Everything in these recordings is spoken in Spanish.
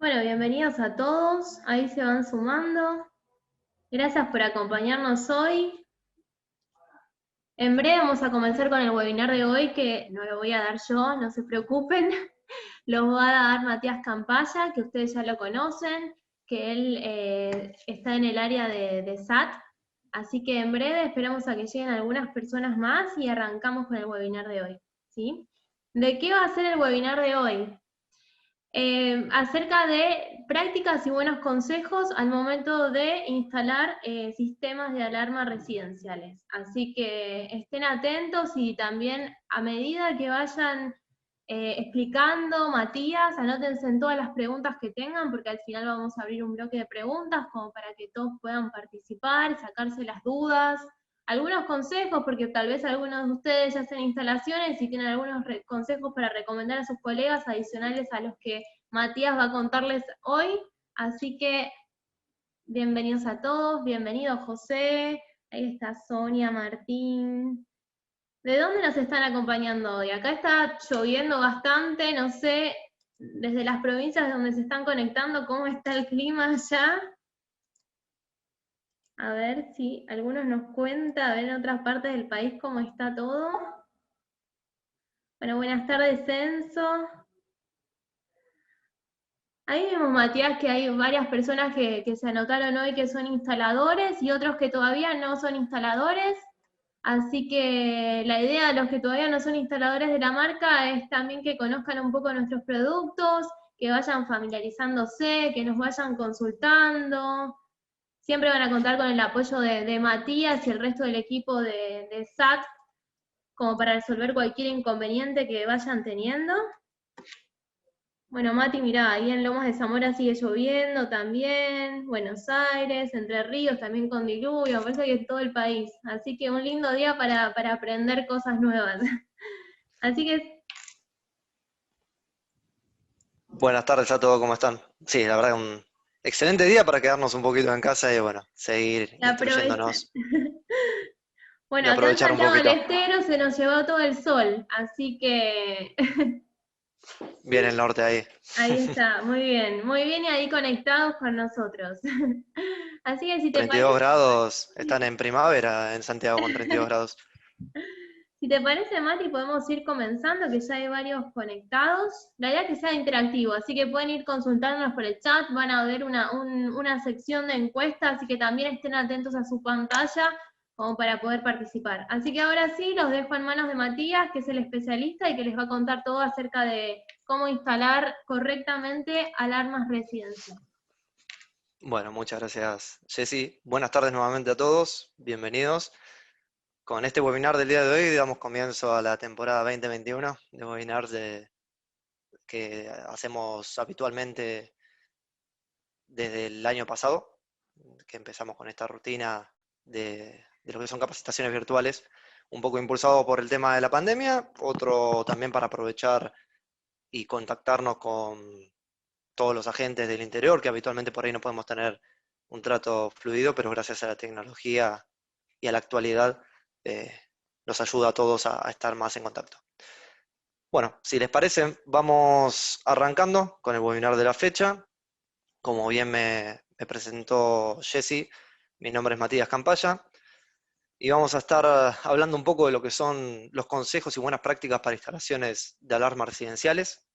Bueno, bienvenidos a todos, ahí se van sumando. Gracias por acompañarnos hoy. En breve vamos a comenzar con el webinar de hoy, que no lo voy a dar yo, no se preocupen. Lo va a dar Matías Campaya, que ustedes ya lo conocen, que él está en el área de SAT. Así que en breve esperamos a que lleguen algunas personas más y arrancamos con el webinar de hoy, ¿sí? ¿De qué va a ser el webinar de hoy? Acerca de prácticas y buenos consejos al momento de instalar sistemas de alarma residenciales. Así que estén atentos y también a medida que vayan explicando, Matías, anótense en todas las preguntas que tengan, porque al final vamos a abrir un bloque de preguntas como para que todos puedan participar, sacarse las dudas, algunos consejos, porque tal vez algunos de ustedes ya hacen instalaciones y tienen algunos consejos para recomendar a sus colegas adicionales a los que Matías va a contarles hoy. Así que bienvenidos a todos, bienvenido José, ahí está Sonia, Martín. ¿De dónde nos están acompañando hoy? Acá está lloviendo bastante, no sé, desde las provincias donde se están conectando, ¿cómo está el clima allá? A ver si algunos nos cuenta, a ver en otras partes del país cómo está todo. Bueno, buenas tardes, Censo. Ahí vemos, Matías, que hay varias personas que se anotaron hoy que son instaladores y otros que todavía no son instaladores. Así que la idea de los que todavía no son instaladores de la marca es también que conozcan un poco nuestros productos, que vayan familiarizándose, que nos vayan consultando. Siempre van a contar con el apoyo de Matías y el resto del equipo de SAT como para resolver cualquier inconveniente que vayan teniendo. Bueno, Mati, mirá, ahí en Lomas de Zamora sigue lloviendo también, Buenos Aires, Entre Ríos también con diluvio, parece que es todo el país. Así que un lindo día para aprender cosas nuevas. Así que Buenas tardes a todos, ¿cómo están? Sí, la verdad un excelente día para quedarnos un poquito en casa y bueno, seguir aprovechen. instruyéndonos y Bueno, acá en aprovechar un Santiago del poquito. Estero se nos llevó todo el sol, así que Bien el norte ahí. ahí está, muy bien y ahí conectados con nosotros. Así que si te 32 parece, grados, están en primavera en Santiago con 32 grados. Si te parece, Mati, podemos ir comenzando, que ya hay varios conectados. La idea es que sea interactivo, así que pueden ir consultándonos por el chat, van a ver una sección de encuestas, así que también estén atentos a su pantalla como para poder participar. Así que ahora sí, los dejo en manos de Matías, que es el especialista y que les va a contar todo acerca de cómo instalar correctamente alarmas residenciales. Bueno, muchas gracias, Jessy. Buenas tardes nuevamente a todos, bienvenidos. Con este webinar del día de hoy damos comienzo a la temporada 2021 de webinars que hacemos habitualmente desde el año pasado, que empezamos con esta rutina de lo que son capacitaciones virtuales, un poco impulsado por el tema de la pandemia, otro también para aprovechar y contactarnos con todos los agentes del interior, que habitualmente por ahí no podemos tener un trato fluido, pero gracias a la tecnología y a la actualidad eh, nos ayuda a todos a estar más en contacto. Bueno, si les parece, vamos arrancando con el webinar de la fecha. Como bien me presentó Jessy, mi nombre es Matías Campaya y vamos a estar hablando un poco de lo que son los consejos y buenas prácticas para instalaciones de alarmas residenciales,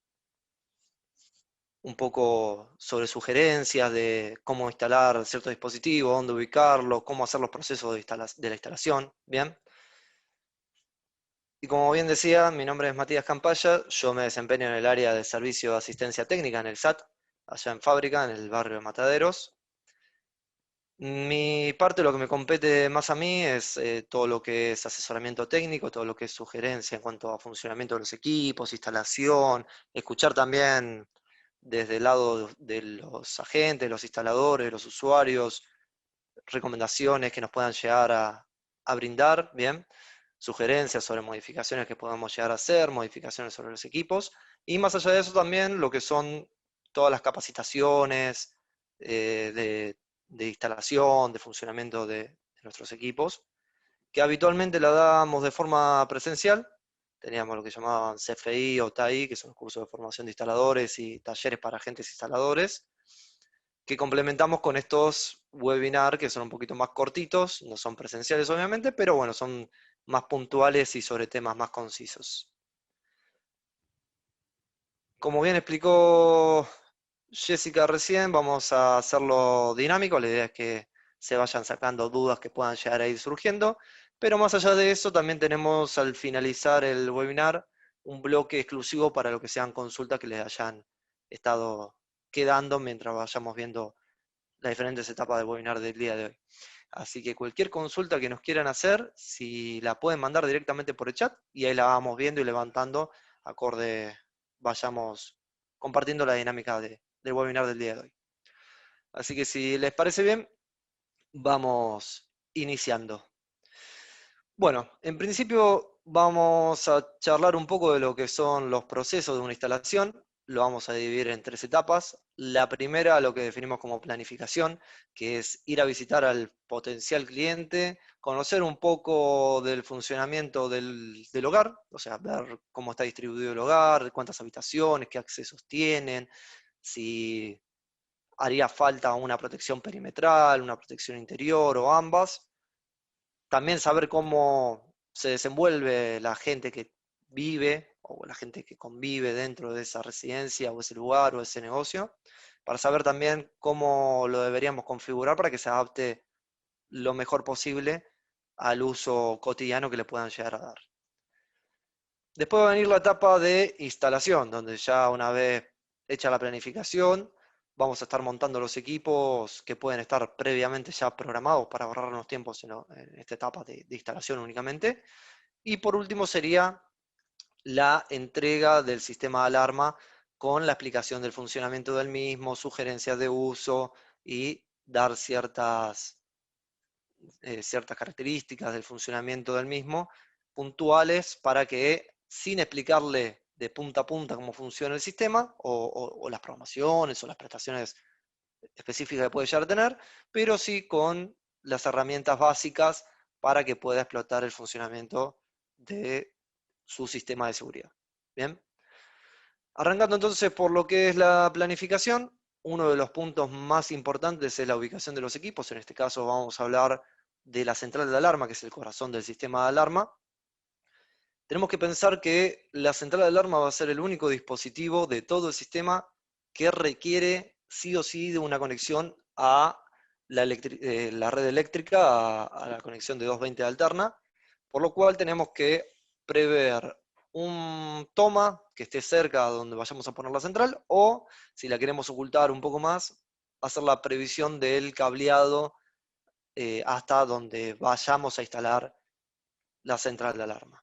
un poco sobre sugerencias de cómo instalar cierto dispositivo, dónde ubicarlo, cómo hacer los procesos de la instalación, ¿bien? Y como bien decía, mi nombre es Matías Campaya, yo me desempeño en el área de servicio de asistencia técnica en el SAT, allá en Fábrica, en el barrio de Mataderos. Mi parte, lo que me compete más a mí es todo lo que es asesoramiento técnico, todo lo que es sugerencia en cuanto a funcionamiento de los equipos, instalación, escuchar también desde el lado de los agentes, los instaladores, los usuarios, recomendaciones que nos puedan llegar a brindar, bien, sugerencias sobre modificaciones que podamos llegar a hacer, modificaciones sobre los equipos, y más allá de eso también lo que son todas las capacitaciones de instalación, de funcionamiento de nuestros equipos, que habitualmente la damos de forma presencial, teníamos lo que llamaban CFI o TAI, que son los cursos de formación de instaladores y talleres para agentes instaladores, que complementamos con estos webinars que son un poquito más cortitos, no son presenciales obviamente, pero bueno, son más puntuales y sobre temas más concisos. Como bien explicó Jessica recién, vamos a hacerlo dinámico, la idea es que se vayan sacando dudas que puedan llegar a ir surgiendo, pero más allá de eso también tenemos al finalizar el webinar un bloque exclusivo para lo que sean consultas que les hayan estado quedando mientras vayamos viendo las diferentes etapas del webinar del día de hoy. Así que cualquier consulta que nos quieran hacer, si la pueden mandar directamente por el chat y ahí la vamos viendo y levantando acorde vayamos compartiendo la dinámica del webinar del día de hoy. Así que si les parece bien, vamos iniciando. Bueno, en principio vamos a charlar un poco de lo que son los procesos de una instalación. Lo vamos a dividir en 3 etapas. La primera, lo que definimos como planificación, que es ir a visitar al potencial cliente, conocer un poco del funcionamiento del hogar, o sea, ver cómo está distribuido el hogar, cuántas habitaciones, qué accesos tienen, si haría falta una protección perimetral, una protección interior o ambas. También saber cómo se desenvuelve la gente que vive o la gente que convive dentro de esa residencia o ese lugar o ese negocio, para saber también cómo lo deberíamos configurar para que se adapte lo mejor posible al uso cotidiano que le puedan llegar a dar. Después va a venir la etapa de instalación, donde ya una vez hecha la planificación, vamos a estar montando los equipos que pueden estar previamente ya programados para ahorrarnos tiempos en esta etapa de instalación únicamente. Y por último sería la entrega del sistema de alarma con la explicación del funcionamiento del mismo, sugerencias de uso y dar ciertas características del funcionamiento del mismo puntuales para que, sin explicarle de punta a punta cómo funciona el sistema o las programaciones o las prestaciones específicas que puede llegar a tener, pero sí con las herramientas básicas para que pueda explotar el funcionamiento de su sistema de seguridad. Bien. Arrancando entonces por lo que es la planificación, uno de los puntos más importantes es la ubicación de los equipos. En este caso vamos a hablar de la central de alarma, que es el corazón del sistema de alarma. Tenemos que pensar que la central de alarma va a ser el único dispositivo de todo el sistema que requiere sí o sí de una conexión a la red eléctrica, a la conexión de 220 alterna, por lo cual tenemos que prever un toma que esté cerca donde vayamos a poner la central, o si la queremos ocultar un poco más, hacer la previsión del cableado hasta donde vayamos a instalar la central de alarma.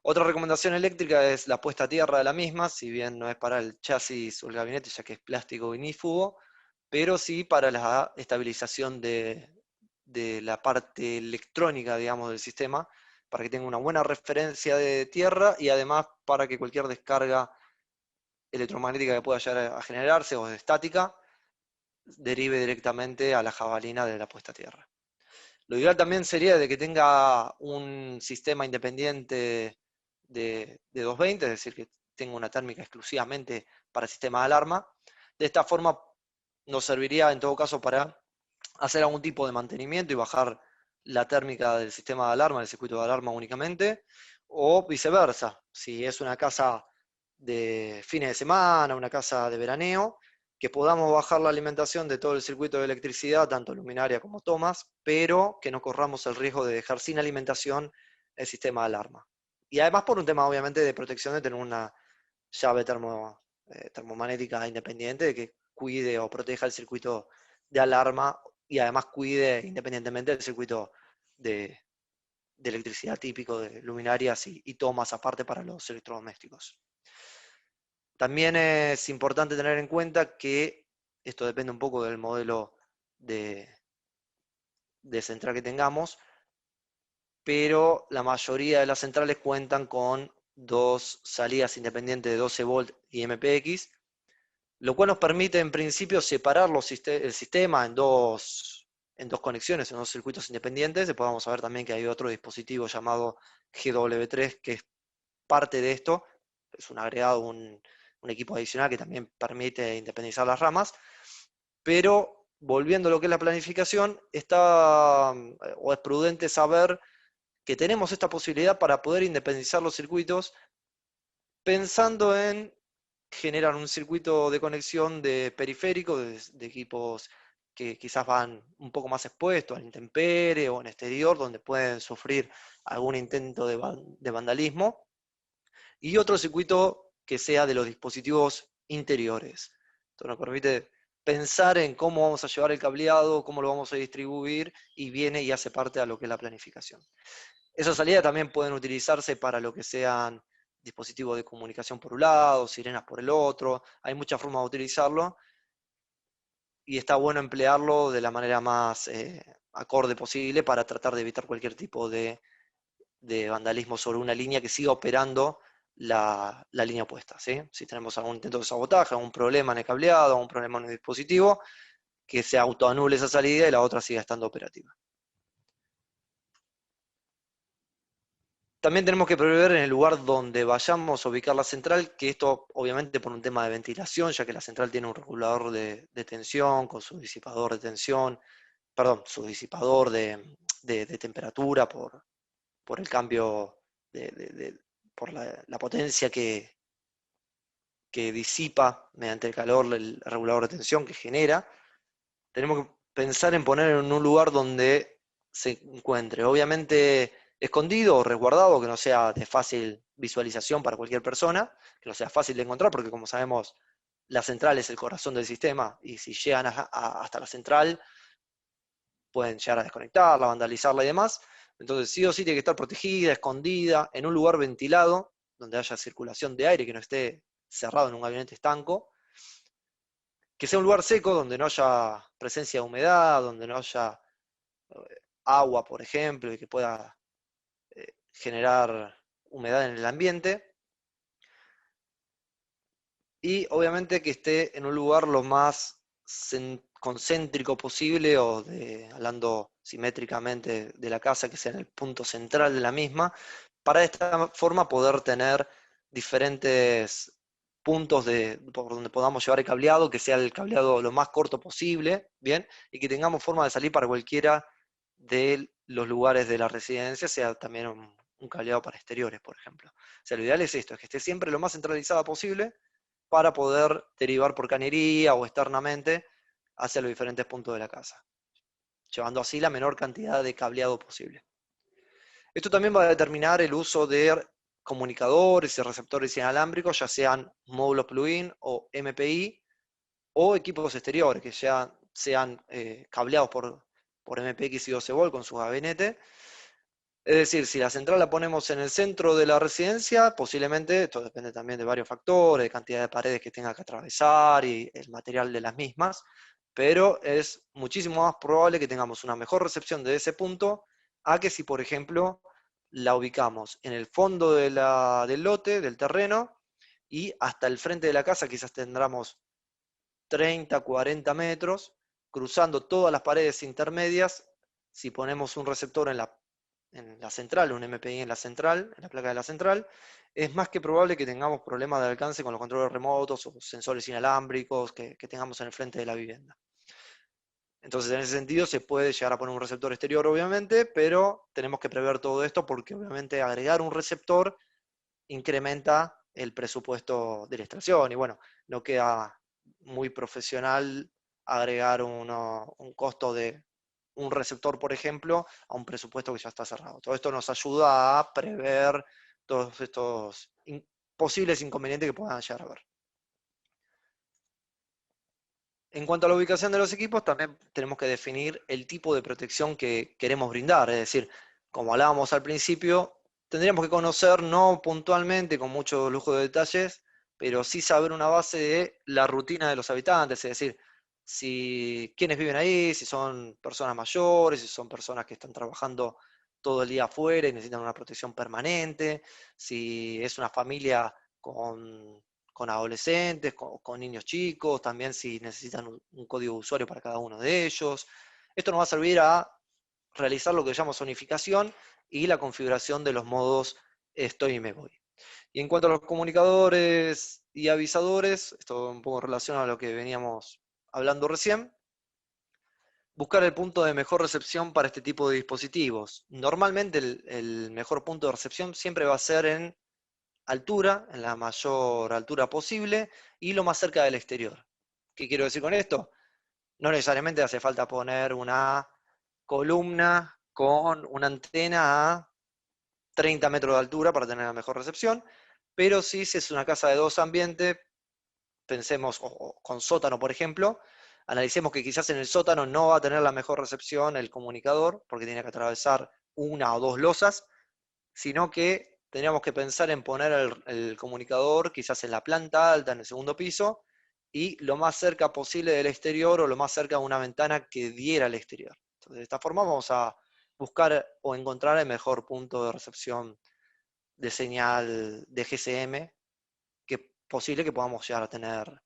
Otra recomendación eléctrica es la puesta a tierra de la misma, si bien no es para el chasis o el gabinete, ya que es plástico ignífugo, pero sí para la estabilización de la parte electrónica, digamos, del sistema, para que tenga una buena referencia de tierra y además para que cualquier descarga electromagnética que pueda llegar a generarse o de estática derive directamente a la jabalina de la puesta a tierra. Lo ideal también sería de que tenga un sistema independiente de 220, es decir, que tenga una térmica exclusivamente para el sistema de alarma. De esta forma nos serviría en todo caso para hacer algún tipo de mantenimiento y bajar la térmica del sistema de alarma, del circuito de alarma únicamente, o viceversa, si es una casa de fines de semana, una casa de veraneo, que podamos bajar la alimentación de todo el circuito de electricidad, tanto luminaria como tomas, pero que no corramos el riesgo de dejar sin alimentación el sistema de alarma. Y además por un tema obviamente de protección de tener una llave termomagnética independiente que cuide o proteja el circuito de alarma y además cuide independientemente del circuito de electricidad típico de luminarias y tomas aparte para los electrodomésticos. También es importante tener en cuenta que esto depende un poco del modelo de central que tengamos, pero la mayoría de las centrales cuentan con dos salidas independientes de 12 volt y MPX, lo cual nos permite en principio separar el sistema en dos conexiones, en dos circuitos independientes. Después vamos a ver también que hay otro dispositivo llamado GW3 que es parte de esto, es un agregado, un equipo adicional que también permite independizar las ramas, pero volviendo a lo que es la planificación, o es prudente saber que tenemos esta posibilidad para poder independizar los circuitos pensando en generar un circuito de conexión de periférico, de equipos que quizás van un poco más expuestos a la intemperie o en exterior, donde pueden sufrir algún intento de vandalismo, y otro circuito que sea de los dispositivos interiores. Esto nos permite pensar en cómo vamos a llevar el cableado, cómo lo vamos a distribuir, y viene y hace parte de lo que es la planificación. Esas salidas también pueden utilizarse para lo que sean dispositivos de comunicación por un lado, sirenas por el otro. Hay muchas formas de utilizarlo y está bueno emplearlo de la manera más acorde posible para tratar de evitar cualquier tipo de vandalismo sobre una línea que siga operando la línea opuesta, ¿sí? Si tenemos algún intento de sabotaje, algún problema en el cableado, algún problema en el dispositivo, que se autoanule esa salida y la otra siga estando operativa. También tenemos que prever en el lugar donde vayamos a ubicar la central, que esto obviamente por un tema de ventilación, ya que la central tiene un regulador de tensión con su disipador de tensión, perdón, su disipador de temperatura por el cambio por la potencia que disipa mediante el calor el regulador de tensión que genera. Tenemos que pensar en poner en un lugar donde se encuentre, obviamente escondido o resguardado, que no sea de fácil visualización para cualquier persona, que no sea fácil de encontrar, porque como sabemos, la central es el corazón del sistema, y si llegan hasta la central, pueden llegar a desconectarla, vandalizarla y demás. Entonces sí o sí tiene que estar protegida, escondida, en un lugar ventilado, donde haya circulación de aire, que no esté cerrado en un gabinete estanco, que sea un lugar seco, donde no haya presencia de humedad, donde no haya agua, por ejemplo, y que pueda generar humedad en el ambiente. Y obviamente que esté en un lugar lo más concéntrico posible, o hablando simétricamente de la casa, que sea en el punto central de la misma, para de esta forma poder tener diferentes puntos por donde podamos llevar el cableado, que sea el cableado lo más corto posible, ¿bien? Y que tengamos forma de salir para cualquiera de los lugares de la residencia, sea también un cableado para exteriores, por ejemplo. O sea, lo ideal es esto, es que esté siempre lo más centralizada posible para poder derivar por cañería o externamente hacia los diferentes puntos de la casa, llevando así la menor cantidad de cableado posible. Esto también va a determinar el uso de comunicadores y receptores inalámbricos, ya sean módulos plug-in o MPI, o equipos exteriores, que ya sean cableados por MPX y 12 volt con su gabinete. Es decir, si la central la ponemos en el centro de la residencia, posiblemente, esto depende también de varios factores, de cantidad de paredes que tenga que atravesar y el material de las mismas, pero es muchísimo más probable que tengamos una mejor recepción de ese punto a que si, por ejemplo, la ubicamos en el fondo del lote, del terreno, y hasta el frente de la casa quizás tendremos 30, 40 metros, cruzando todas las paredes intermedias. Si ponemos un receptor en la central, un MPI en la central, en la placa de la central, es más que probable que tengamos problemas de alcance con los controles remotos o sensores inalámbricos que tengamos en el frente de la vivienda. Entonces, en ese sentido, se puede llegar a poner un receptor exterior, obviamente, pero tenemos que prever todo esto, porque obviamente agregar un receptor incrementa el presupuesto de la instalación, y bueno, no queda muy profesional agregar un costo de un receptor, por ejemplo, a un presupuesto que ya está cerrado. Todo esto nos ayuda a prever todos estos posibles inconvenientes que puedan llegar a haber. En cuanto a la ubicación de los equipos, también tenemos que definir el tipo de protección que queremos brindar. Es decir, como hablábamos al principio, tendríamos que conocer, no puntualmente con mucho lujo de detalles, pero sí saber una base de la rutina de los habitantes. Es decir, quiénes viven ahí, si son personas mayores, si son personas que están trabajando todo el día afuera y necesitan una protección permanente, si es una familia con adolescentes, con niños chicos, también si necesitan un código de usuario para cada uno de ellos. Esto nos va a servir a realizar lo que llamamos zonificación y la configuración de los modos estoy y me voy. Y en cuanto a los comunicadores y avisadores, esto un poco relacionado a lo que veníamos hablando recién, buscar el punto de mejor recepción para este tipo de dispositivos. Normalmente el mejor punto de recepción siempre va a ser en altura, en la mayor altura posible, y lo más cerca del exterior. ¿Qué quiero decir con esto? No necesariamente hace falta poner una columna con una antena a 30 metros de altura para tener la mejor recepción, pero sí, si es una casa de dos ambientes, pensemos, o con sótano, por ejemplo, analicemos que quizás en el sótano no va a tener la mejor recepción el comunicador, porque tiene que atravesar una o dos losas, sino que tendríamos que pensar en poner el comunicador quizás en la planta alta, en el segundo piso, y lo más cerca posible del exterior o lo más cerca de una ventana que diera al exterior. Entonces, de esta forma vamos a buscar o encontrar el mejor punto de recepción de señal de GSM que posible que podamos llegar a tener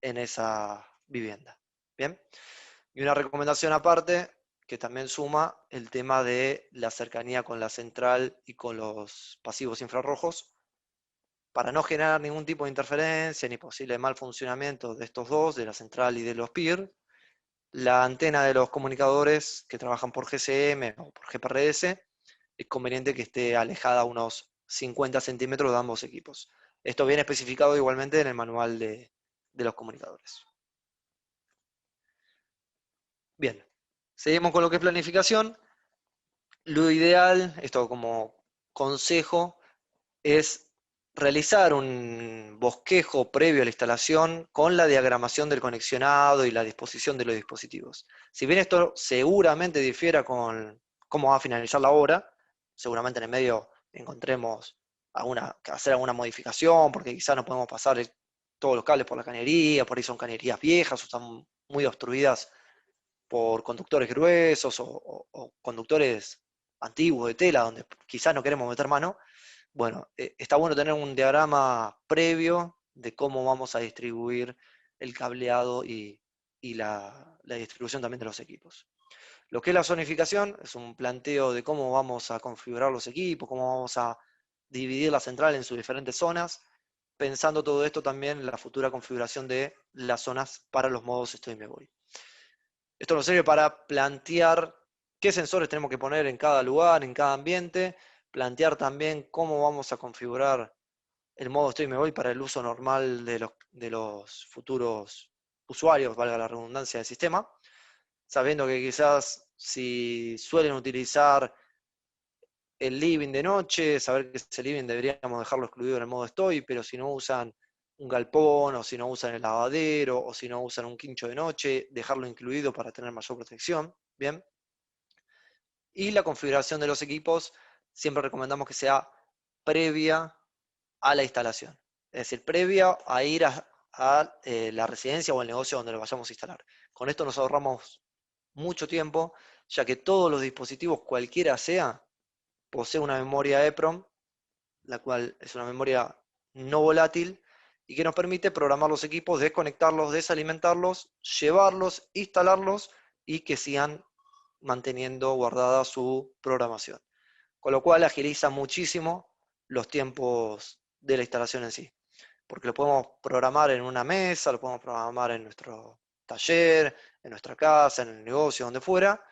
en esa vivienda. Bien, y una recomendación aparte que también suma el tema de la cercanía con la central y con los pasivos infrarrojos para no generar ningún tipo de interferencia ni posible mal funcionamiento de estos dos, de la central y de los PIR. La antena de los comunicadores que trabajan por GSM o por GPRS es conveniente que esté alejada a unos 50 centímetros de ambos equipos. Esto viene especificado igualmente en el manual de los comunicadores. Bien, seguimos con lo que es planificación. Lo ideal, esto como consejo, es realizar un bosquejo previo a la instalación con la diagramación del conexionado y la disposición de los dispositivos. Si bien esto seguramente difiera con cómo va a finalizar la obra, seguramente en el medio encontremos hacer alguna modificación, porque quizás no podemos pasar todos los cables por la cañería, por ahí son cañerías viejas o están muy obstruidas por conductores gruesos o conductores antiguos de tela, donde quizás no queremos meter mano. Bueno, está bueno tener un diagrama previo de cómo vamos a distribuir el cableado y la distribución también de los equipos. Lo que es la zonificación es un planteo de cómo vamos a configurar los equipos, cómo vamos a dividir la central en sus diferentes zonas, pensando todo esto también en la futura configuración de las zonas para los modos estoy y me voy. Esto nos sirve para plantear qué sensores tenemos que poner en cada lugar, en cada ambiente, plantear también cómo vamos a configurar el modo estoy y me voy para el uso normal de los futuros usuarios, valga la redundancia del sistema, sabiendo que quizás si suelen utilizar el living de noche, saber que ese living deberíamos dejarlo excluido en el modo estoy, pero si no usan un galpón, o si no usan el lavadero, o si no usan un quincho de noche, dejarlo incluido para tener mayor protección, ¿bien? Y la configuración de los equipos, siempre recomendamos que sea previa a la instalación. Es decir, previa a ir a la residencia o el negocio donde lo vayamos a instalar. Con esto nos ahorramos mucho tiempo, ya que todos los dispositivos, cualquiera sea, posee una memoria EEPROM, la cual es una memoria no volátil y que nos permite programar los equipos, desconectarlos, desalimentarlos, llevarlos, instalarlos y que sigan manteniendo guardada su programación. Con lo cual agiliza muchísimo los tiempos de la instalación en sí, porque lo podemos programar en una mesa, lo podemos programar en nuestro taller, en nuestra casa, en el negocio, donde fuera,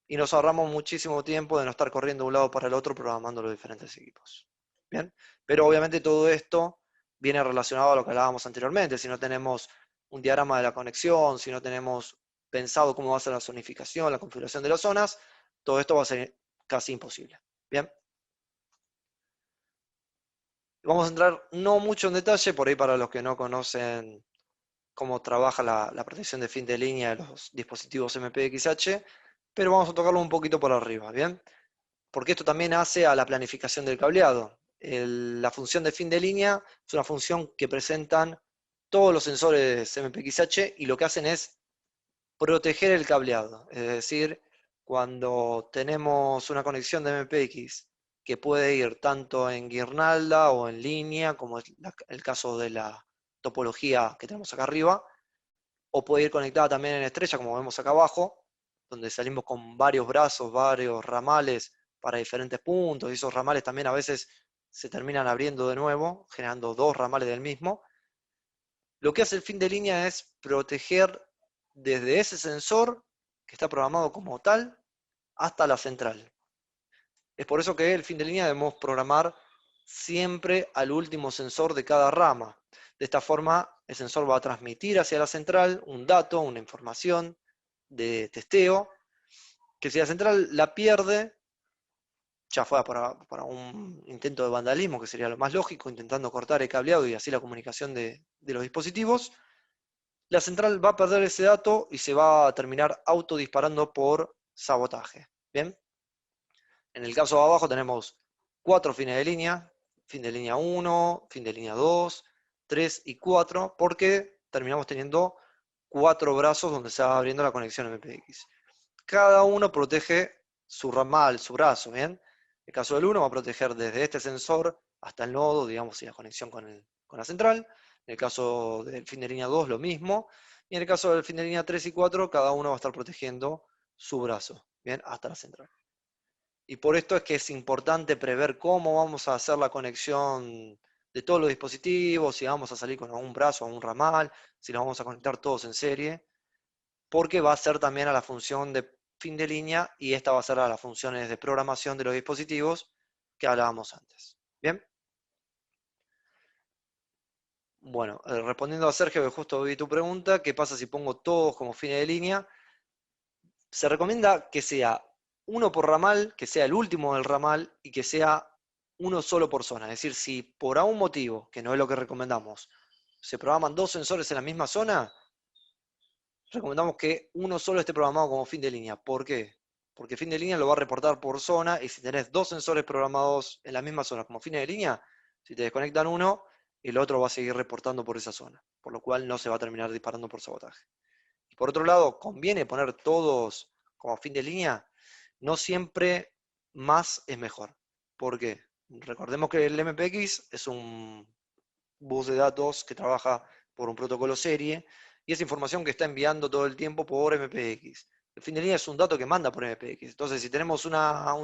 y nos ahorramos muchísimo tiempo de no estar corriendo de un lado para el otro programando los diferentes equipos. ¿Bien? Pero obviamente todo esto viene relacionado a lo que hablábamos anteriormente. Si no tenemos un diagrama de la conexión, si no tenemos pensado cómo va a ser la zonificación, la configuración de las zonas, todo esto va a ser casi imposible. ¿Bien? Vamos a entrar no mucho en detalle, por ahí para los que no conocen cómo trabaja la protección de fin de línea de los dispositivos MPXH, pero vamos a tocarlo un poquito por arriba, ¿bien? Porque esto también hace a la planificación del cableado. La función de fin de línea es una función que presentan todos los sensores MPXH y lo que hacen es proteger el cableado. Es decir, cuando tenemos una conexión de MPX que puede ir tanto en guirnalda o en línea, como es el caso de la topología que tenemos acá arriba, o puede ir conectada también en estrella, como vemos acá abajo, donde salimos con varios brazos, varios ramales para diferentes puntos, y esos ramales también a veces se terminan abriendo de nuevo, generando dos ramales del mismo. Lo que hace el fin de línea es proteger desde ese sensor, que está programado como tal, hasta la central. Es por eso que el fin de línea debemos programar siempre al último sensor de cada rama. De esta forma, el sensor va a transmitir hacia la central un dato, una información de testeo, que si la central la pierde, ya fuera para un intento de vandalismo, que sería lo más lógico, intentando cortar el cableado y así la comunicación de los dispositivos, la central va a perder ese dato y se va a terminar autodisparando por sabotaje. ¿Bien? En el caso de abajo tenemos 4 fines de línea, fin de línea 1, fin de línea 2, 3 y 4, porque terminamos teniendo 4 brazos donde se va abriendo la conexión MPX. Cada uno protege su ramal, su brazo, ¿bien? El caso del 1 va a proteger desde este sensor hasta el nodo, digamos, y la conexión con la central. En el caso del fin de línea 2, lo mismo. Y en el caso del fin de línea 3 y 4, cada uno va a estar protegiendo su brazo, ¿bien? Hasta la central. Y por esto es que es importante prever cómo vamos a hacer la conexión de todos los dispositivos, si vamos a salir con algún brazo o un ramal, si los vamos a conectar todos en serie, porque va a ser también a la función de fin de línea y esta va a ser a las funciones de programación de los dispositivos que hablábamos antes. ¿Bien? Bueno, respondiendo a Sergio, que justo vi tu pregunta, ¿qué pasa si pongo todos como fines de línea? Se recomienda que sea uno por ramal, que sea el último del ramal y que sea uno solo por zona. Es decir, si por algún motivo, que no es lo que recomendamos, se programan dos sensores en la misma zona, recomendamos que uno solo esté programado como fin de línea. ¿Por qué? Porque fin de línea lo va a reportar por zona y si tenés dos sensores programados en la misma zona como fines de línea, si te desconectan uno, el otro va a seguir reportando por esa zona, por lo cual no se va a terminar disparando por sabotaje. Y por otro lado, conviene poner todos como fin de línea, no siempre más es mejor. ¿Por qué? Recordemos que el MPX es un bus de datos que trabaja por un protocolo serie y es información que está enviando todo el tiempo por MPX. El fin de línea es un dato que manda por MPX. Entonces, si tenemos una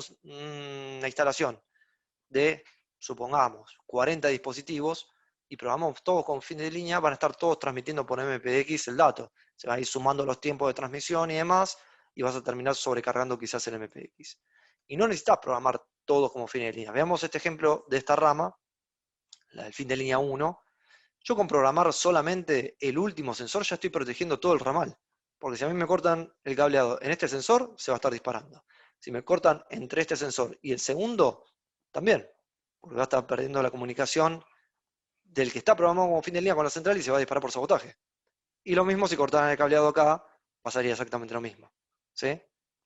instalación de, supongamos, 40 dispositivos y programamos todos con fin de línea, van a estar todos transmitiendo por MPX el dato. Se van a ir sumando los tiempos de transmisión y demás, y vas a terminar sobrecargando quizás el MPX. Y no necesitas programar todos como fin de línea. Veamos este ejemplo de esta rama, la del fin de línea 1. Yo con programar solamente el último sensor ya estoy protegiendo todo el ramal. Porque si a mí me cortan el cableado en este sensor, se va a estar disparando. Si me cortan entre este sensor y el segundo, también. Porque va a estar perdiendo la comunicación del que está programado como fin de línea con la central y se va a disparar por sabotaje. Y lo mismo si cortaran el cableado acá, pasaría exactamente lo mismo. ¿Sí?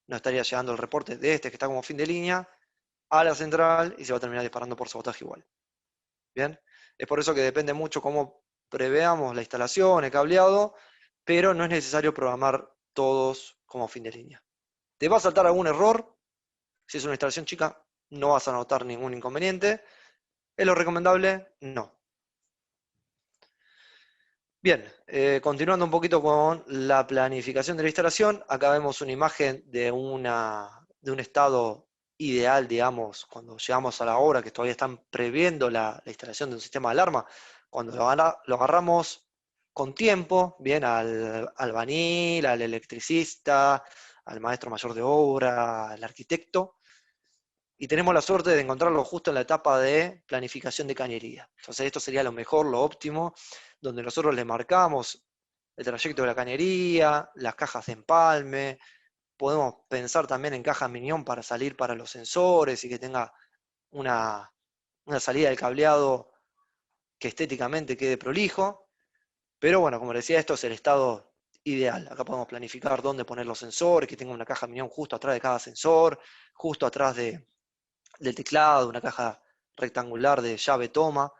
No estaría llegando el reporte de este que está como fin de línea a la central y se va a terminar disparando por sabotaje igual. ¿Bien? Es por eso que depende mucho cómo preveamos la instalación, el cableado, pero no es necesario programar todos como fin de línea. ¿Te va a saltar algún error? Si es una instalación chica, no vas a notar ningún inconveniente. ¿Es lo recomendable? No. Bien, continuando un poquito con la planificación de la instalación, acá vemos una imagen de un estado ideal, digamos, cuando llegamos a la obra, que todavía están previendo la instalación de un sistema de alarma. Cuando lo agarramos con tiempo, bien, al albañil, al electricista, al maestro mayor de obra, al arquitecto, y tenemos la suerte de encontrarlo justo en la etapa de planificación de cañería. Entonces esto sería lo mejor, lo óptimo, donde nosotros le marcamos el trayecto de la cañería, las cajas de empalme, podemos pensar también en cajas minión para salir para los sensores y que tenga una, una salida del cableado que estéticamente quede prolijo. Pero bueno, como les decía, esto es el estado ideal. Acá podemos planificar dónde poner los sensores, que tenga una caja minión justo atrás de cada sensor, justo atrás del teclado, una caja rectangular de llave toma,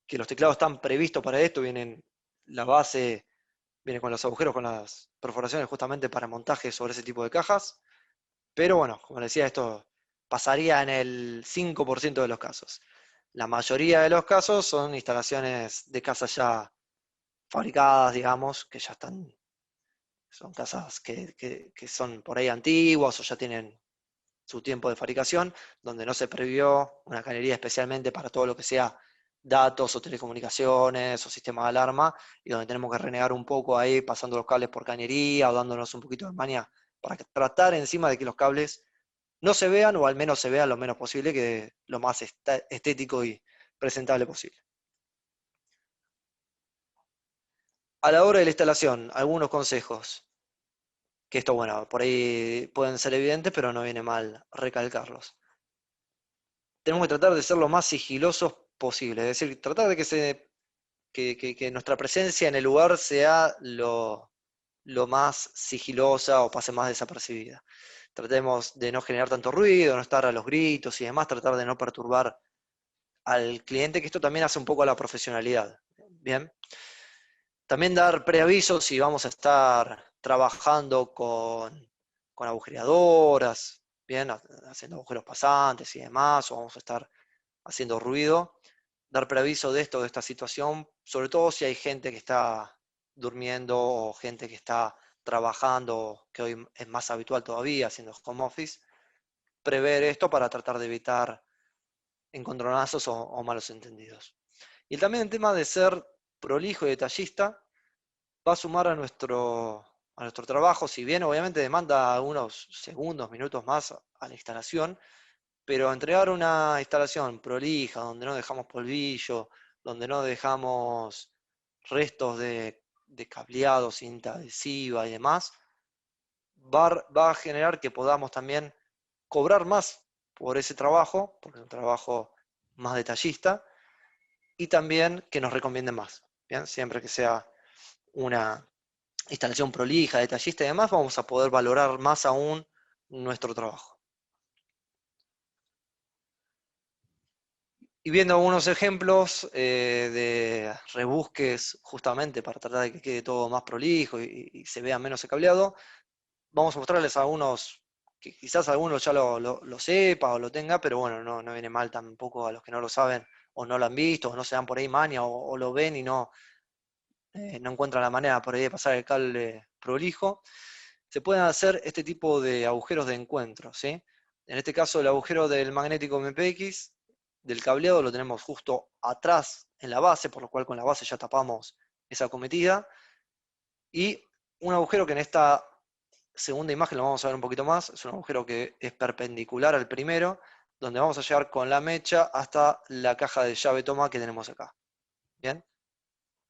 que los teclados están previstos para esto, la base viene con los agujeros, con las perforaciones justamente para montaje sobre ese tipo de cajas, pero bueno, como les decía, esto pasaría en el 5% de los casos. La mayoría de los casos son instalaciones de casas ya fabricadas, digamos, que ya son casas que son por ahí antiguas o ya tienen su tiempo de fabricación, donde no se previó una cañería especialmente para todo lo que sea datos o telecomunicaciones o sistema de alarma, y donde tenemos que renegar un poco ahí pasando los cables por cañería o dándonos un poquito de maña para tratar encima de que los cables no se vean o al menos se vean lo menos posible, que lo más estético y presentable posible. A la hora de la instalación, algunos consejos, que esto, bueno, por ahí pueden ser evidentes, pero no viene mal recalcarlos. Tenemos que tratar de ser lo más sigilosos posible, es decir, tratar de que nuestra presencia en el lugar sea lo más sigilosa o pase más desapercibida. Tratemos de no generar tanto ruido, no estar a los gritos y demás, tratar de no perturbar al cliente, que esto también hace un poco a la profesionalidad. Bien. También dar preaviso si vamos a estar trabajando con agujereadoras, bien, haciendo agujeros pasantes y demás, o vamos a estar haciendo ruido. Dar preaviso de esto, de esta situación, sobre todo si hay gente que está durmiendo o gente que está trabajando, que hoy es más habitual todavía haciendo home office, prever esto para tratar de evitar encontronazos o malos entendidos. Y también el tema de ser prolijo y detallista va a sumar a nuestro trabajo, si bien obviamente demanda unos segundos, minutos más a la instalación, pero entregar una instalación prolija, donde no dejamos polvillo, donde no dejamos restos de cableado, cinta adhesiva y demás, va a generar que podamos también cobrar más por ese trabajo, porque es un trabajo más detallista, y también que nos recomienden más. ¿Bien? Siempre que sea una instalación prolija, detallista y demás, vamos a poder valorar más aún nuestro trabajo. Y viendo algunos ejemplos de rebusques justamente para tratar de que quede todo más prolijo y se vea menos el cableado, vamos a mostrarles algunos, que quizás algunos ya lo sepa o lo tenga, pero bueno, no viene mal tampoco a los que no lo saben o no lo han visto o no se dan por ahí maña o lo ven y no encuentran la manera por ahí de pasar el cable prolijo. Se pueden hacer este tipo de agujeros de encuentro, ¿sí? En este caso el agujero del magnético MPX, del cableado, lo tenemos justo atrás en la base, por lo cual con la base ya tapamos esa cometida. Y un agujero que en esta segunda imagen lo vamos a ver un poquito más, es un agujero que es perpendicular al primero, donde vamos a llegar con la mecha hasta la caja de llave toma que tenemos acá. ¿Bien?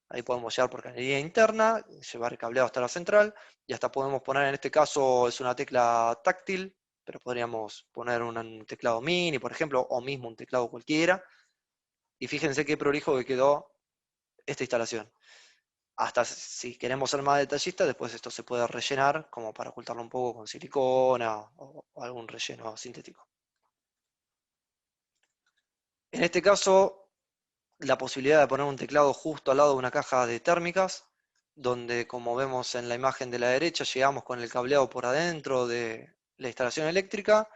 Ahí podemos llevar por cañería interna, llevar el cableado hasta la central, y hasta podemos poner, en este caso es una tecla táctil, pero podríamos poner un teclado mini, por ejemplo, o mismo un teclado cualquiera. Y fíjense qué prolijo que quedó esta instalación. Hasta si queremos ser más detallistas, después esto se puede rellenar, como para ocultarlo un poco con silicona o algún relleno sintético. En este caso, la posibilidad de poner un teclado justo al lado de una caja de térmicas, donde, como vemos en la imagen de la derecha, llegamos con el cableado por adentro de la instalación eléctrica,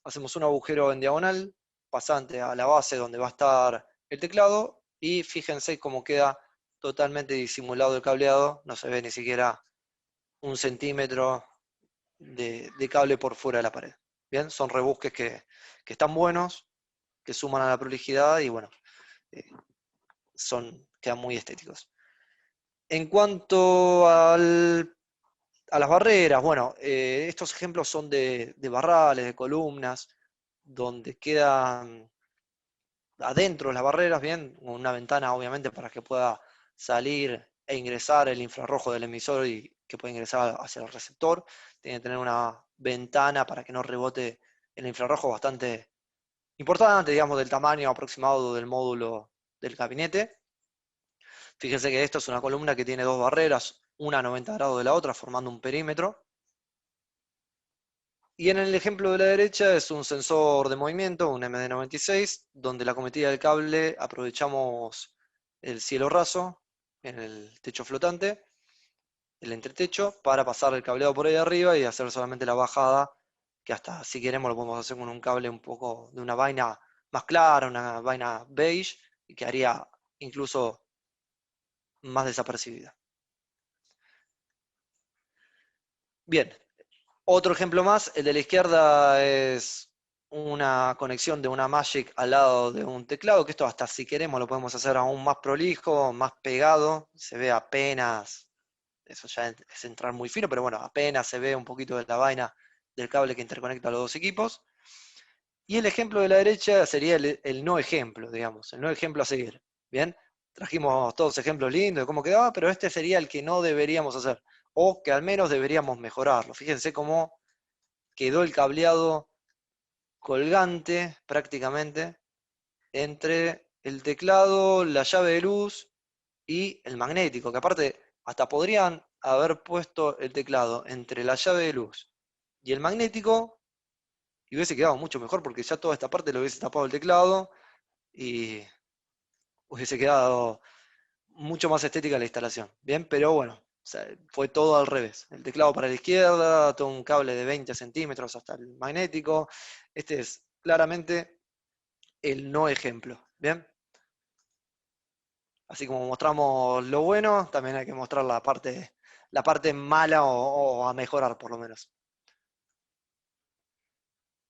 hacemos un agujero en diagonal, pasante a la base donde va a estar el teclado, y fíjense cómo queda totalmente disimulado el cableado, no se ve ni siquiera un centímetro de cable por fuera de la pared. Bien, son rebusques que están buenos, que suman a la prolijidad y bueno, eh, quedan muy estéticos. En cuanto a las barreras, bueno, estos ejemplos son de barrales, de columnas, donde quedan adentro las barreras, bien, una ventana obviamente para que pueda salir e ingresar el infrarrojo del emisor y que pueda ingresar hacia el receptor. Tiene que tener una ventana para que no rebote el infrarrojo bastante importante, digamos, del tamaño aproximado del módulo del gabinete. Fíjense que esto es una columna que tiene dos barreras, una a 90 grados de la otra, formando un perímetro. Y en el ejemplo de la derecha es un sensor de movimiento, un MD96, donde la cometida del cable aprovechamos el cielo raso en el techo flotante, el entretecho, para pasar el cableado por ahí arriba y hacer solamente la bajada, que hasta si queremos lo podemos hacer con un cable un poco de una vaina más clara, una vaina beige, y que haría incluso más desapercibida. Bien, Otro ejemplo más, el de la izquierda es una conexión de una Magic al lado de un teclado, que esto hasta si queremos lo podemos hacer aún más prolijo, más pegado, se ve apenas, eso ya es entrar muy fino, pero bueno, apenas se ve un poquito de la vaina del cable que interconecta los dos equipos. Y el ejemplo de la derecha sería el no ejemplo, digamos, el no ejemplo a seguir. Bien, trajimos todos ejemplos lindos de cómo quedaba, pero este sería el que no deberíamos hacer, o que al menos deberíamos mejorarlo. Fíjense cómo quedó el cableado colgante prácticamente entre el teclado, la llave de luz y el magnético, que aparte hasta podrían haber puesto el teclado entre la llave de luz y el magnético y hubiese quedado mucho mejor porque ya toda esta parte lo hubiese tapado el teclado y hubiese quedado mucho más estética la instalación. Bien, pero bueno, o sea, fue todo al revés. El teclado para la izquierda, todo un cable de 20 centímetros hasta el magnético. Este es claramente el no ejemplo. Bien, así como mostramos lo bueno, también hay que mostrar la parte mala o a mejorar por lo menos.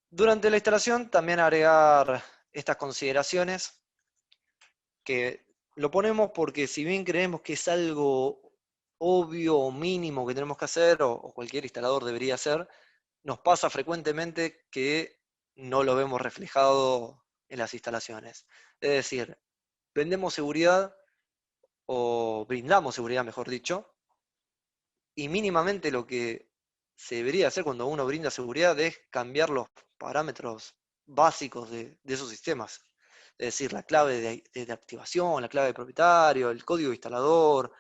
Durante la instalación también agregar estas consideraciones que lo ponemos porque si bien creemos que es algo obvio o mínimo que tenemos que hacer, o cualquier instalador debería hacer, nos pasa frecuentemente que no lo vemos reflejado en las instalaciones. Es decir, vendemos seguridad o brindamos seguridad, mejor dicho, y mínimamente lo que se debería hacer cuando uno brinda seguridad es cambiar los parámetros básicos de esos sistemas. Es decir, la clave de activación, la clave de propietario, el código de instalador,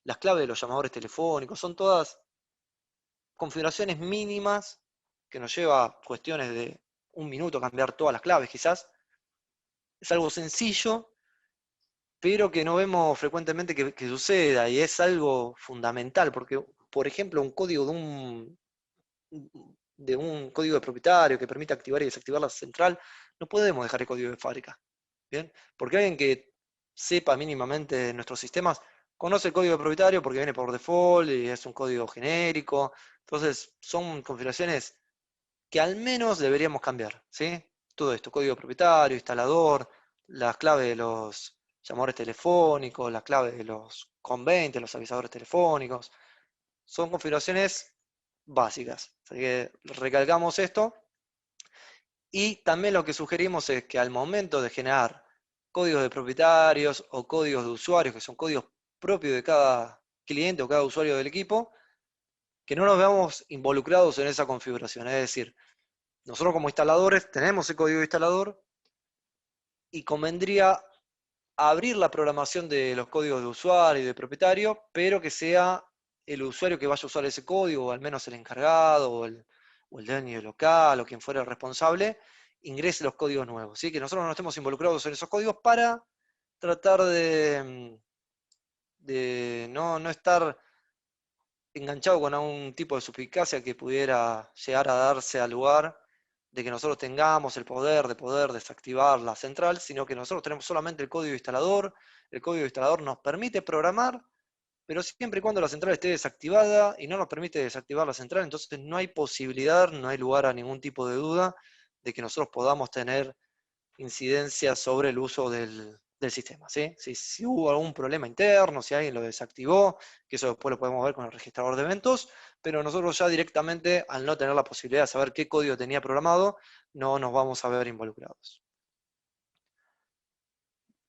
las claves de los llamadores telefónicos, son todas configuraciones mínimas que nos lleva cuestiones de un minuto cambiar todas las claves quizás. Es algo sencillo, pero que no vemos frecuentemente que suceda y es algo fundamental, porque, por ejemplo, un código de un código de propietario que permite activar y desactivar la central, no podemos dejar el código de fábrica. ¿Bien? Porque alguien que sepa mínimamente de nuestros sistemas conoce el código de propietario porque viene por default y es un código genérico. Entonces, son configuraciones que al menos deberíamos cambiar, ¿sí? Todo esto, código propietario, instalador, las claves de los llamadores telefónicos, las claves de los COM20, los avisadores telefónicos, son configuraciones básicas. Así que recalcamos esto y también lo que sugerimos es que al momento de generar códigos de propietarios o códigos de usuarios, que son códigos propios de cada cliente o cada usuario del equipo, que no nos veamos involucrados en esa configuración. Es decir, nosotros como instaladores tenemos el código de instalador y convendría abrir la programación de los códigos de usuario y de propietario, pero que sea el usuario que vaya a usar ese código, o al menos el encargado, o el dueño del local, o quien fuera el responsable, ingrese los códigos nuevos. ¿Sí? Que nosotros no estemos involucrados en esos códigos para tratar de no estar enganchado con algún tipo de suspicacia que pudiera llegar a darse al lugar de que nosotros tengamos el poder de poder desactivar la central, sino que nosotros tenemos solamente el código instalador nos permite programar, pero siempre y cuando la central esté desactivada y no nos permite desactivar la central, entonces no hay posibilidad, no hay lugar a ningún tipo de duda de que nosotros podamos tener incidencia sobre el uso del sistema. ¿Sí? Si hubo algún problema interno, si alguien lo desactivó, que eso después lo podemos ver con el registrador de eventos, pero nosotros ya directamente, al no tener la posibilidad de saber qué código tenía programado, no nos vamos a ver involucrados.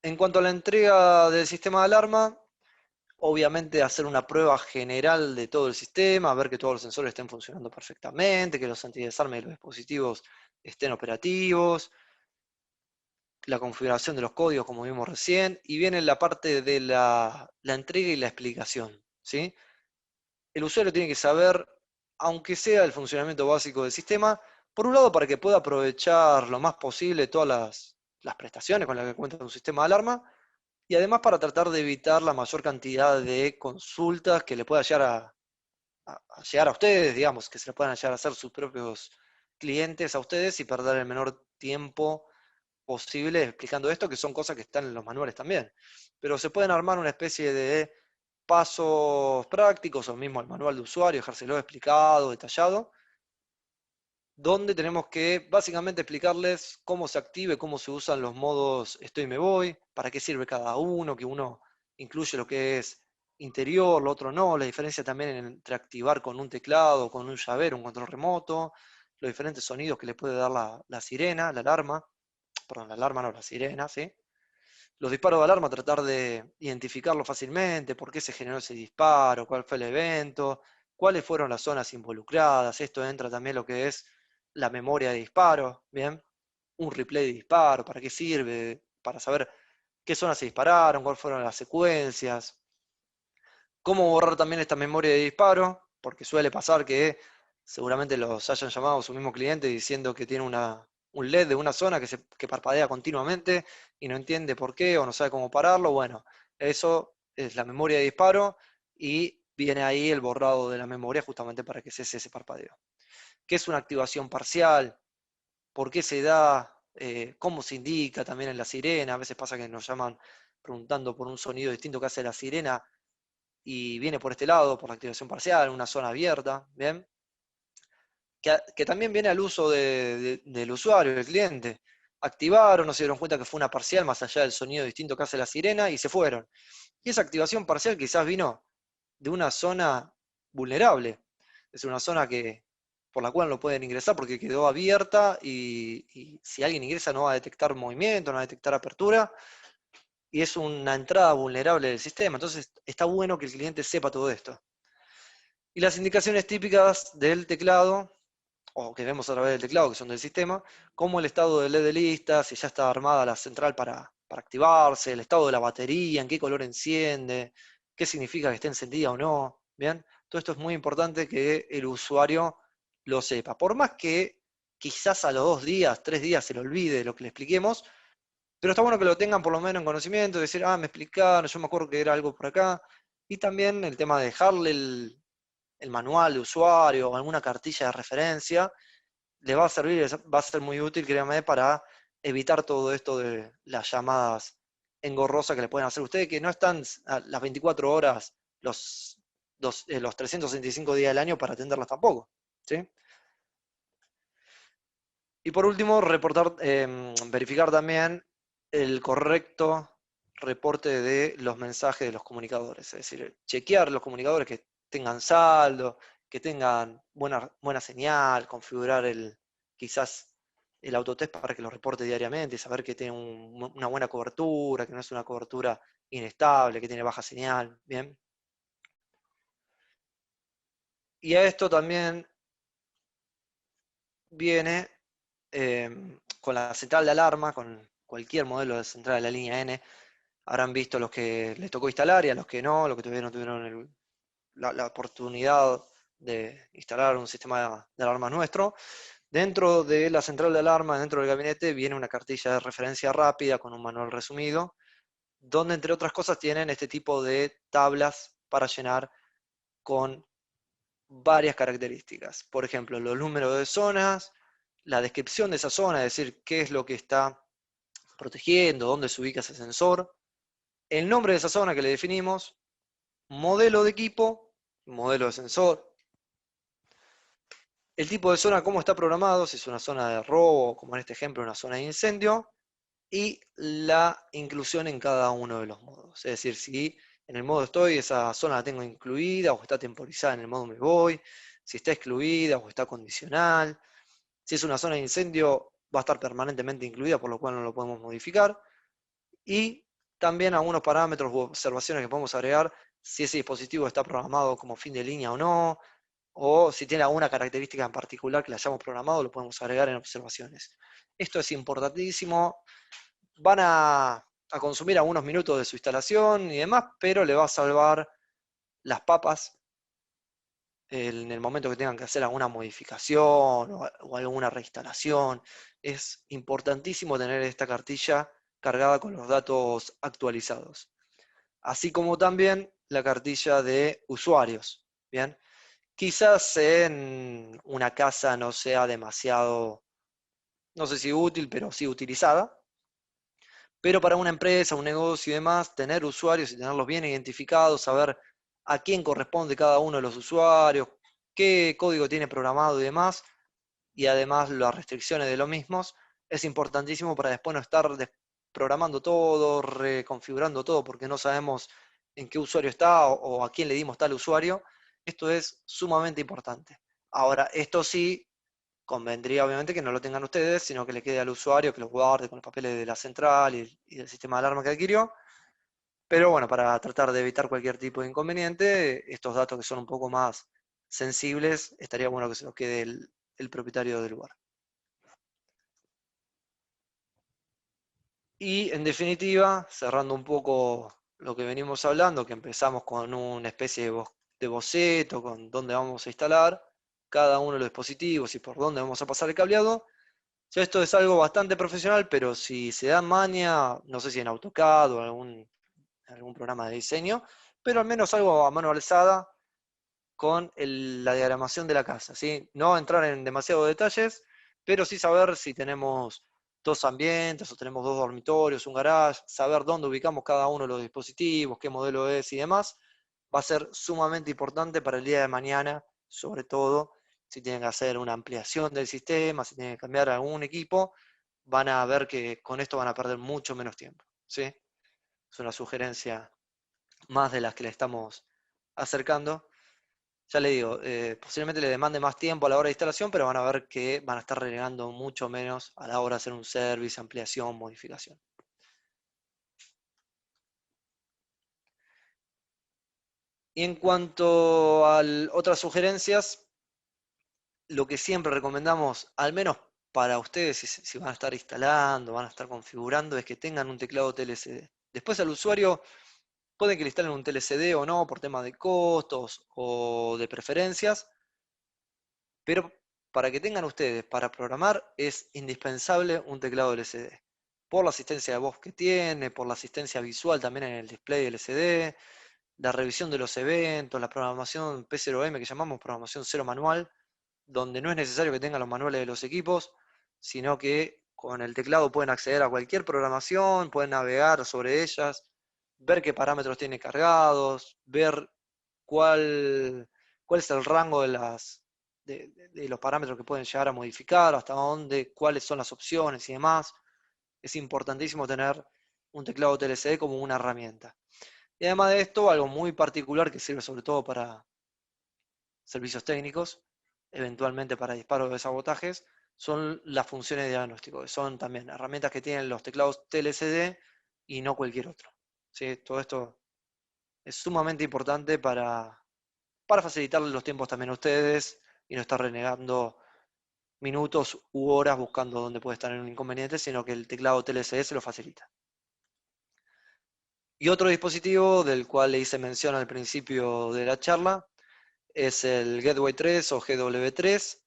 En cuanto a la entrega del sistema de alarma, obviamente hacer una prueba general de todo el sistema, ver que todos los sensores estén funcionando perfectamente, que los antidesarme de los dispositivos estén operativos, la configuración de los códigos, como vimos recién, y viene la parte de la entrega y la explicación, ¿sí? El usuario tiene que saber, aunque sea el funcionamiento básico del sistema, por un lado para que pueda aprovechar lo más posible todas las prestaciones con las que cuenta un sistema de alarma, y además para tratar de evitar la mayor cantidad de consultas que le pueda llegar a llegar a ustedes, digamos, que se le puedan llegar a hacer sus propios clientes a ustedes y perder el menor tiempo posible explicando esto, que son cosas que están en los manuales también. Pero se pueden armar una especie de pasos prácticos o mismo el manual de usuario, dejárselo explicado, detallado, donde tenemos que básicamente explicarles cómo se activa y cómo se usan los modos estoy y me voy, para qué sirve cada uno, que uno incluye lo que es interior, lo otro no, la diferencia también entre activar con un teclado, con un llavero, un control remoto, los diferentes sonidos que le puede dar la sirena, la alarma, perdón, la alarma no, la sirena, ¿sí? Los disparos de alarma, tratar de identificarlo fácilmente, por qué se generó ese disparo, cuál fue el evento, cuáles fueron las zonas involucradas. Esto entra también lo que es la memoria de disparo, ¿bien? Un replay de disparo, para qué sirve, para saber qué zonas se dispararon, cuáles fueron las secuencias. Cómo borrar también esta memoria de disparo, porque suele pasar que seguramente los hayan llamado a su mismo cliente diciendo que tiene un LED de una zona que parpadea continuamente y no entiende por qué o no sabe cómo pararlo. Bueno, eso es la memoria de disparo y viene ahí el borrado de la memoria justamente para que cese ese parpadeo. ¿Qué es una activación parcial? ¿Por qué se da? ¿Cómo se indica también en la sirena? A veces pasa que nos llaman preguntando por un sonido distinto que hace la sirena y viene por este lado, por la activación parcial, una zona abierta, ¿bien? Que también viene al uso del usuario, del cliente. Activaron, no se dieron cuenta que fue una parcial más allá del sonido distinto que hace la sirena y se fueron. Y esa activación parcial quizás vino de una zona vulnerable, es una zona por la cual no pueden ingresar porque quedó abierta y si alguien ingresa no va a detectar movimiento, no va a detectar apertura y es una entrada vulnerable del sistema. Entonces está bueno que el cliente sepa todo esto. Y las indicaciones típicas del teclado, o que vemos a través del teclado, que son del sistema, como el estado del LED de lista, si ya está armada la central para activarse, el estado de la batería, en qué color enciende, qué significa que esté encendida o no. ¿Bien? Todo esto es muy importante que el usuario lo sepa. Por más que quizás a los 2 días, 3 días se le olvide lo que le expliquemos, pero está bueno que lo tengan por lo menos en conocimiento, decir, me explicaron, yo me acuerdo que era algo por acá. Y también el tema de dejarle el manual de usuario o alguna cartilla de referencia, le va a servir, va a ser muy útil, créanme, para evitar todo esto de las llamadas engorrosas que le pueden hacer a ustedes, que no están a las 24 horas, los 365 días del año para atenderlas tampoco. ¿Sí? Y por último, verificar también el correcto reporte de los mensajes de los comunicadores, es decir, chequear los comunicadores que tengan saldo, que tengan buena señal, configurar quizás el autotest para que lo reporte diariamente, saber que tiene una buena cobertura, que no es una cobertura inestable, que tiene baja señal, ¿bien? Y a esto también viene con la central de alarma, con cualquier modelo de central de la línea N, habrán visto los que les tocó instalar y a los que no, los que todavía no tuvieron la oportunidad de instalar un sistema de alarma nuestro. Dentro de la central de alarma, dentro del gabinete, viene una cartilla de referencia rápida con un manual resumido, donde entre otras cosas tienen este tipo de tablas para llenar con varias características. Por ejemplo, los números de zonas, la descripción de esa zona, es decir, qué es lo que está protegiendo, dónde se ubica ese sensor, el nombre de esa zona que le definimos, modelo de equipo, modelo de sensor, el tipo de zona, cómo está programado, si es una zona de robo, como en este ejemplo, una zona de incendio, y la inclusión en cada uno de los modos. Es decir, si en el modo estoy, esa zona la tengo incluida o está temporizada en el modo me voy, si está excluida o está condicional. Si es una zona de incendio, va a estar permanentemente incluida, por lo cual no lo podemos modificar. Y también algunos parámetros u observaciones que podemos agregar, si ese dispositivo está programado como fin de línea o si tiene alguna característica en particular que la hayamos programado, lo podemos agregar en observaciones. Esto es importantísimo. Van a consumir algunos minutos de su instalación y demás, pero le va a salvar las papas en el momento que tengan que hacer alguna modificación o alguna reinstalación. Es importantísimo tener esta cartilla cargada con los datos actualizados. Así como también la cartilla de usuarios. ¿Bien? Quizás en una casa no sea demasiado, no sé si útil, pero sí utilizada. Pero para una empresa, un negocio y demás, tener usuarios y tenerlos bien identificados, saber a quién corresponde cada uno de los usuarios, qué código tiene programado y demás, y además las restricciones de los mismos, es importantísimo para después no estar programando todo, reconfigurando todo, porque no sabemos en qué usuario está o a quién le dimos tal usuario. Esto es sumamente importante. Ahora, esto sí, convendría obviamente que no lo tengan ustedes, sino que le quede al usuario, que lo guarde con los papeles de la central y del sistema de alarma que adquirió. Pero bueno, para tratar de evitar cualquier tipo de inconveniente, estos datos que son un poco más sensibles, estaría bueno que se los quede el propietario del lugar. Y en definitiva, cerrando un poco lo que venimos hablando, que empezamos con una especie de boceto, con dónde vamos a instalar cada uno de los dispositivos y por dónde vamos a pasar el cableado. Ya esto es algo bastante profesional, pero si se da maña, no sé si en AutoCAD o algún programa de diseño, pero al menos algo a mano alzada con la diagramación de la casa, ¿sí? No entrar en demasiados detalles, pero sí saber si tenemos dos ambientes o tenemos dos dormitorios, un garage, saber dónde ubicamos cada uno de los dispositivos, qué modelo es y demás, va a ser sumamente importante para el día de mañana, sobre todo si tienen que hacer una ampliación del sistema, si tienen que cambiar algún equipo, van a ver que con esto van a perder mucho menos tiempo, ¿sí? Es una sugerencia más de las que le estamos acercando. Ya le digo, posiblemente le demande más tiempo a la hora de instalación, pero van a ver que van a estar renegando mucho menos a la hora de hacer un service, ampliación, modificación. Y en cuanto a otras sugerencias, lo que siempre recomendamos, al menos para ustedes, si van a estar instalando, van a estar configurando, es que tengan un teclado TLCD. Después al usuario pueden que le instalen un TLCD o no, por temas de costos o de preferencias, pero para que tengan ustedes para programar es indispensable un teclado LCD. Por la asistencia de voz que tiene, por la asistencia visual también en el display LCD, la revisión de los eventos, la programación P0M que llamamos programación cero manual, donde no es necesario que tengan los manuales de los equipos, sino que con el teclado pueden acceder a cualquier programación, pueden navegar sobre ellas, ver qué parámetros tiene cargados, ver cuál es el rango de los parámetros que pueden llegar a modificar, hasta dónde, cuáles son las opciones y demás. Es importantísimo tener un teclado TLCD como una herramienta. Y además de esto, algo muy particular que sirve sobre todo para servicios técnicos, eventualmente para disparos de sabotajes, son las funciones de diagnóstico, que son también herramientas que tienen los teclados TLCD y no cualquier otro. ¿Sí? Todo esto es sumamente importante para facilitarles los tiempos también a ustedes y no estar renegando minutos u horas buscando dónde puede estar en un inconveniente, sino que el teclado TLC se lo facilita. Y otro dispositivo del cual le hice mención al principio de la charla es el Gateway 3 o GW3,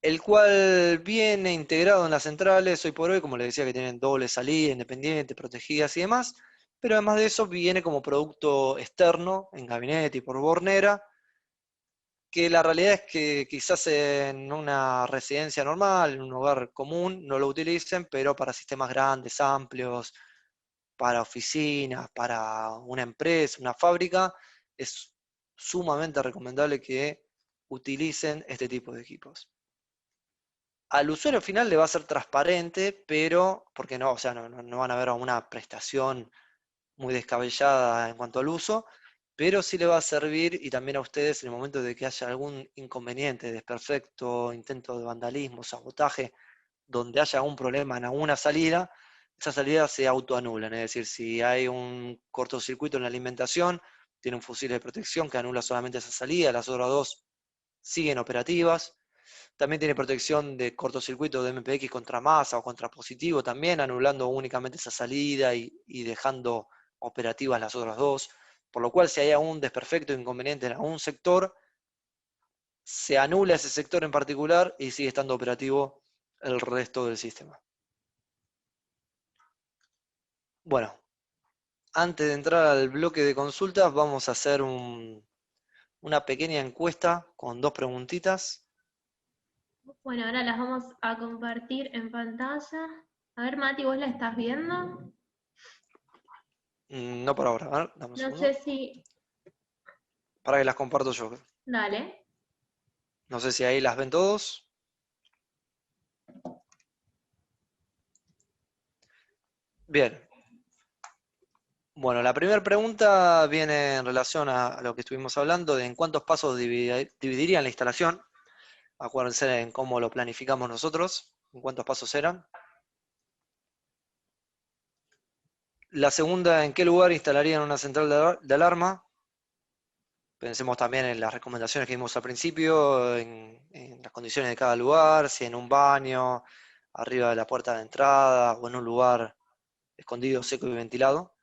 el cual viene integrado en las centrales hoy por hoy, como les decía, que tienen doble salida, independiente, protegidas y demás, pero además de eso viene como producto externo en gabinete y por bornera, que la realidad es que quizás en una residencia normal, en un hogar común, no lo utilicen, pero para sistemas grandes, amplios, para oficinas, para una empresa, una fábrica, es sumamente recomendable que utilicen este tipo de equipos. Al usuario final le va a ser transparente, pero, porque no, o sea, no van a ver una prestación muy descabellada en cuanto al uso, pero sí le va a servir y también a ustedes en el momento de que haya algún inconveniente, desperfecto, intento de vandalismo, sabotaje, donde haya un problema en alguna salida, esas salidas se autoanulan, es decir, si hay un cortocircuito en la alimentación, tiene un fusil de protección que anula solamente esa salida, las otras dos siguen operativas. También tiene protección de cortocircuito de MPX contra masa o contra positivo, también anulando únicamente esa salida y dejando operativas las otras dos. Por lo cual, si hay algún desperfecto o inconveniente en algún sector, se anula ese sector en particular y sigue estando operativo el resto del sistema. Bueno, antes de entrar al bloque de consultas, vamos a hacer una pequeña encuesta con dos preguntitas. Bueno, ahora las vamos a compartir en pantalla. A ver, Mati, ¿vos la estás viendo? No por ahora, a ver, dame un No segundo. sé si... Para que las comparto yo. Dale. No sé si ahí las ven todos. Bien. Bueno, la primera pregunta viene en relación a lo que estuvimos hablando de en cuántos pasos dividirían la instalación. Acuérdense en cómo lo planificamos nosotros, en cuántos pasos eran. La segunda, ¿en qué lugar instalarían una central de alarma? Pensemos también en las recomendaciones que dimos al principio, en las condiciones de cada lugar, si en un baño, arriba de la puerta de entrada o en un lugar escondido, seco y ventilado.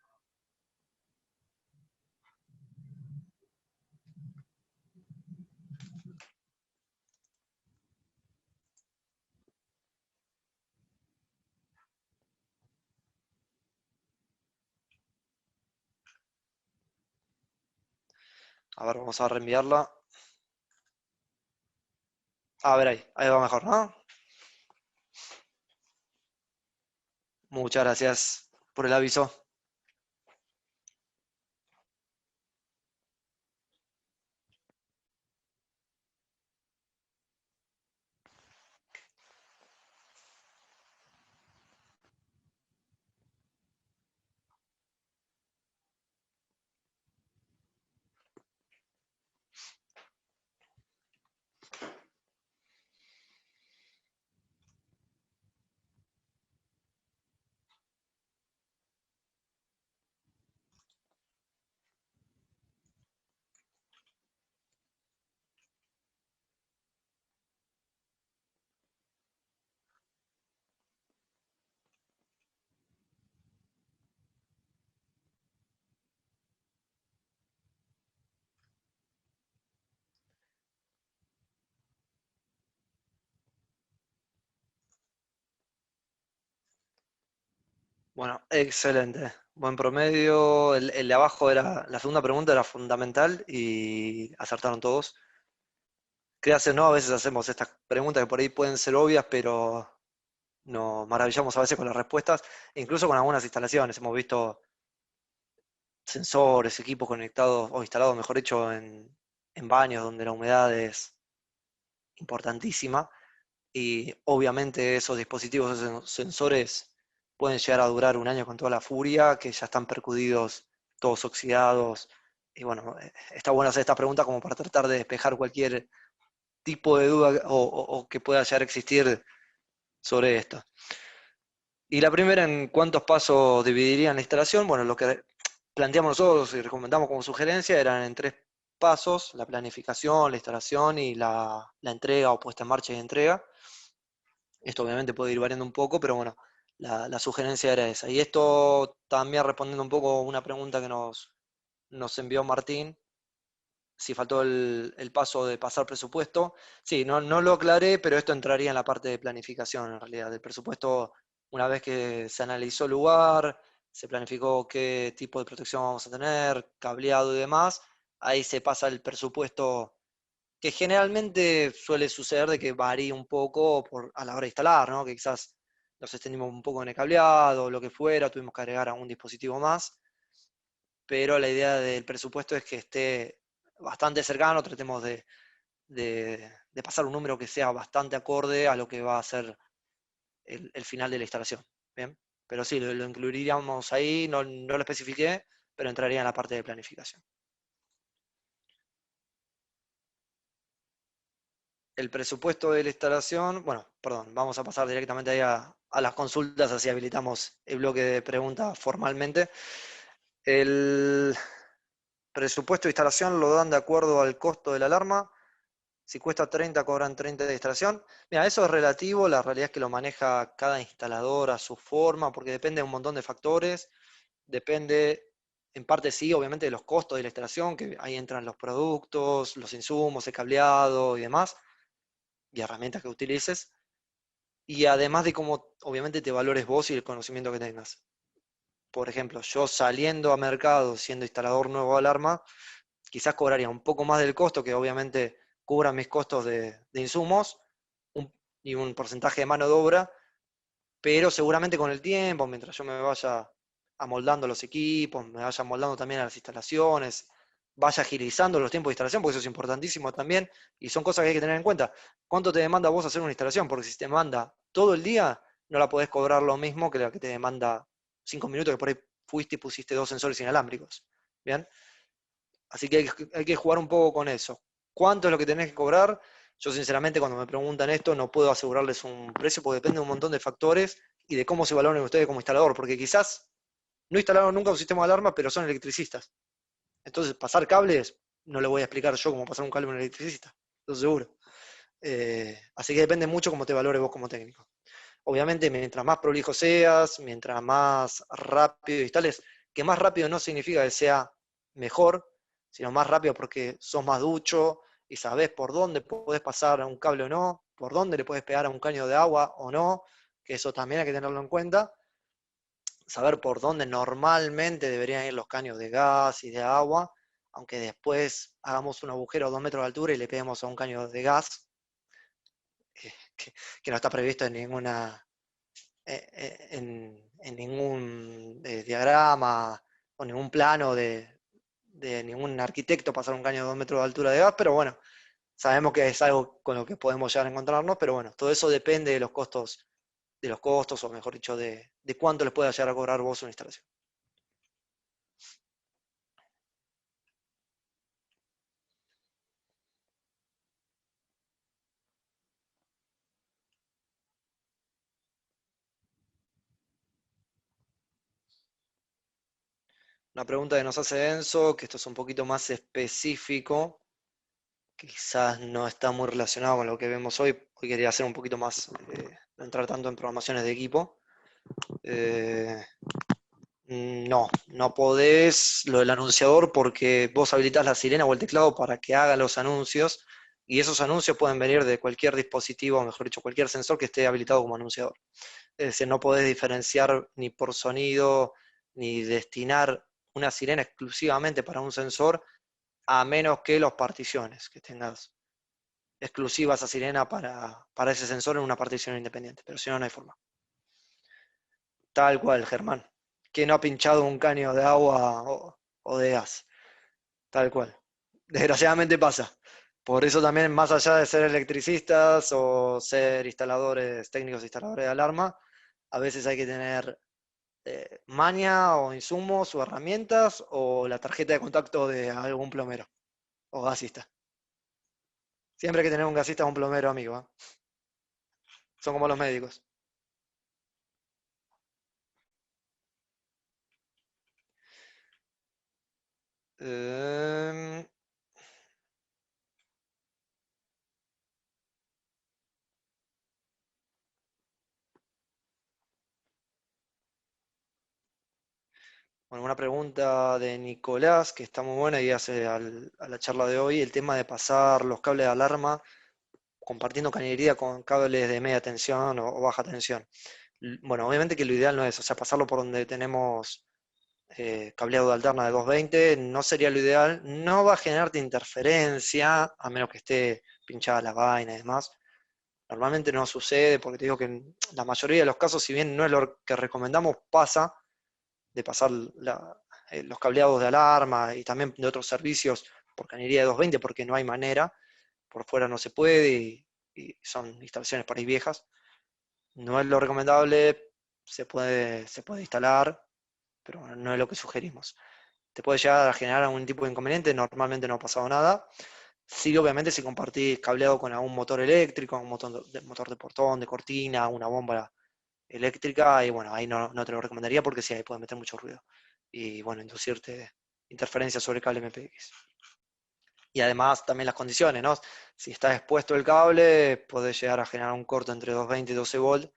A ver, vamos a reenviarla. A ver ahí va mejor, ¿no? Muchas gracias por el aviso. Bueno, excelente. Buen promedio. El de abajo era, la segunda pregunta era fundamental y acertaron todos. Créase, ¿no? A veces hacemos estas preguntas que por ahí pueden ser obvias, pero nos maravillamos a veces con las respuestas, e incluso con algunas instalaciones. Hemos visto sensores, equipos conectados o instalados, mejor dicho, en baños donde la humedad es importantísima y obviamente esos dispositivos, esos sensores pueden llegar a durar un año con toda la furia, que ya están percudidos, todos oxidados. Y bueno, está bueno hacer esta pregunta como para tratar de despejar cualquier tipo de duda o que pueda llegar a existir sobre esto. Y la primera, ¿en cuántos pasos dividirían la instalación? Bueno, lo que planteamos nosotros y recomendamos como sugerencia eran en 3 pasos: la planificación, la instalación y la entrega o puesta en marcha y entrega. Esto obviamente puede ir variando un poco, pero bueno, la sugerencia era esa. Y esto también respondiendo un poco a una pregunta que nos envió Martín, si faltó el paso de pasar presupuesto. Sí, no lo aclaré, pero esto entraría en la parte de planificación, en realidad, del presupuesto. Una vez que se analizó el lugar, se planificó qué tipo de protección vamos a tener, cableado y demás, ahí se pasa el presupuesto, que generalmente suele suceder de que varía un poco a la hora de instalar, ¿no? Que quizás nos extendimos un poco en el cableado, lo que fuera, tuvimos que agregar algún dispositivo más, pero la idea del presupuesto es que esté bastante cercano, tratemos de pasar un número que sea bastante acorde a lo que va a ser el final de la instalación. ¿Bien? Pero sí, lo incluiríamos ahí, no lo especifiqué, pero entraría en la parte de planificación. El presupuesto de la instalación, bueno, perdón, vamos a pasar directamente ahí a las consultas, así habilitamos el bloque de preguntas formalmente. El presupuesto de instalación lo dan de acuerdo al costo de la alarma. Si cuesta 30, cobran 30 de instalación. Mira, eso es relativo, la realidad es que lo maneja cada instalador a su forma, porque depende de un montón de factores. Depende, en parte sí, obviamente, de los costos de la instalación, que ahí entran los productos, los insumos, el cableado y demás, y herramientas que utilices. Y además de cómo, obviamente, te valores vos y el conocimiento que tengas. Por ejemplo, yo saliendo a mercado, siendo instalador nuevo de alarma, quizás cobraría un poco más del costo, que obviamente cubra mis costos de insumos y un porcentaje de mano de obra, pero seguramente con el tiempo, mientras yo me vaya amoldando los equipos, me vaya amoldando también a las instalaciones, vaya agilizando los tiempos de instalación, porque eso es importantísimo también, y son cosas que hay que tener en cuenta. ¿Cuánto te demanda vos hacer una instalación? Porque si te demanda todo el día, no la podés cobrar lo mismo que la que te demanda 5 minutos que por ahí fuiste y pusiste 2 sensores inalámbricos. ¿Bien? Así que hay que jugar un poco con eso. ¿Cuánto es lo que tenés que cobrar? Yo sinceramente cuando me preguntan esto no puedo asegurarles un precio porque depende de un montón de factores y de cómo se valoren ustedes como instalador, porque quizás no instalaron nunca un sistema de alarma, pero son electricistas. Entonces pasar cables no le voy a explicar yo cómo pasar un cable a un electricista, eso seguro. Así que depende mucho cómo te valores vos como técnico. Obviamente, mientras más prolijo seas, mientras más rápido instales, que más rápido no significa que sea mejor, sino más rápido porque sos más ducho y sabés por dónde podés pasar a un cable o no, por dónde le puedes pegar a un caño de agua o no, que eso también hay que tenerlo en cuenta. Saber por dónde normalmente deberían ir los caños de gas y de agua, aunque después hagamos un agujero a 2 metros de altura y le peguemos a un caño de gas, que no está previsto en ninguna en ningún diagrama o ningún plano de ningún arquitecto pasar un caño de 2 metros de altura de gas, pero bueno, sabemos que es algo con lo que podemos llegar a encontrarnos, pero bueno, todo eso depende de los costos, o mejor dicho, de cuánto les pueda llegar a cobrar vos una instalación. Una pregunta que nos hace Enzo, que esto es un poquito más específico, quizás no está muy relacionado con lo que vemos hoy. Hoy quería hacer un poquito más, no entrar tanto en programaciones de equipo. Eh, no, no podés lo del anunciador porque vos habilitás la sirena o el teclado para que haga los anuncios y esos anuncios pueden venir de cualquier dispositivo, o mejor dicho, cualquier sensor que esté habilitado como anunciador. Es decir, no podés diferenciar ni por sonido ni destinar una sirena exclusivamente para un sensor a menos que los particiones, que tengas exclusiva esa sirena para ese sensor en una partición independiente, pero si no, no hay forma. Tal cual, Germán. ¿Quién no ha pinchado un caño de agua o de gas? Tal cual. Desgraciadamente pasa. Por eso también, más allá de ser electricistas o ser instaladores, técnicos instaladores de alarma, a veces hay que tener maña o insumos o herramientas o la tarjeta de contacto de algún plomero o gasista. Siempre hay que tener un gasista o un plomero amigo, ¿eh? Son como los médicos. Em, Bueno, una pregunta de Nicolás, que está muy buena y hace a la charla de hoy, el tema de pasar los cables de alarma compartiendo cañería con cables de media tensión o baja tensión. Bueno, obviamente que lo ideal no es, o sea, pasarlo por donde tenemos cableado de alterna de 220 no sería lo ideal, no va a generarte interferencia, a menos que esté pinchada la vaina y demás. Normalmente no sucede porque te digo que en la mayoría de los casos, si bien no es lo que recomendamos, pasa de pasar los cableados de alarma y también de otros servicios por cañería de 220 porque no hay manera, por fuera no se puede y son instalaciones por ahí viejas. No es lo recomendable, se puede instalar, pero no es lo que sugerimos. Te puede llegar a generar algún tipo de inconveniente, normalmente no ha pasado nada. Sí, obviamente si compartís cableado con algún motor eléctrico, un motor de portón, de cortina, una bomba eléctrica, y bueno, ahí no te lo recomendaría porque sí, ahí puede meter mucho ruido. Y bueno, inducirte interferencias sobre el cable MPX. Y además también las condiciones, ¿no? Si está expuesto el cable, puede llegar a generar un corto entre 220 y 12 volt,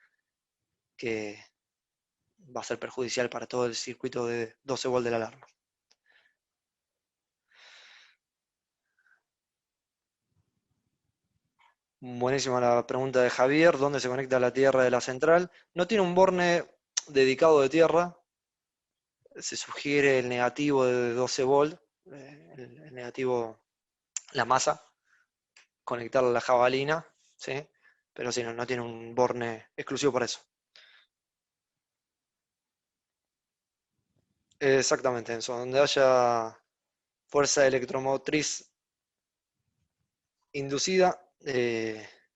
que va a ser perjudicial para todo el circuito de 12 volt de la alarma. Buenísima la pregunta de Javier, ¿dónde se conecta la tierra de la central? No tiene un borne dedicado de tierra, se sugiere el negativo de 12 volt, el negativo, la masa, conectarla a la jabalina, ¿sí? Pero si no, no tiene un borne exclusivo para eso. Exactamente, eso, donde haya fuerza electromotriz inducida,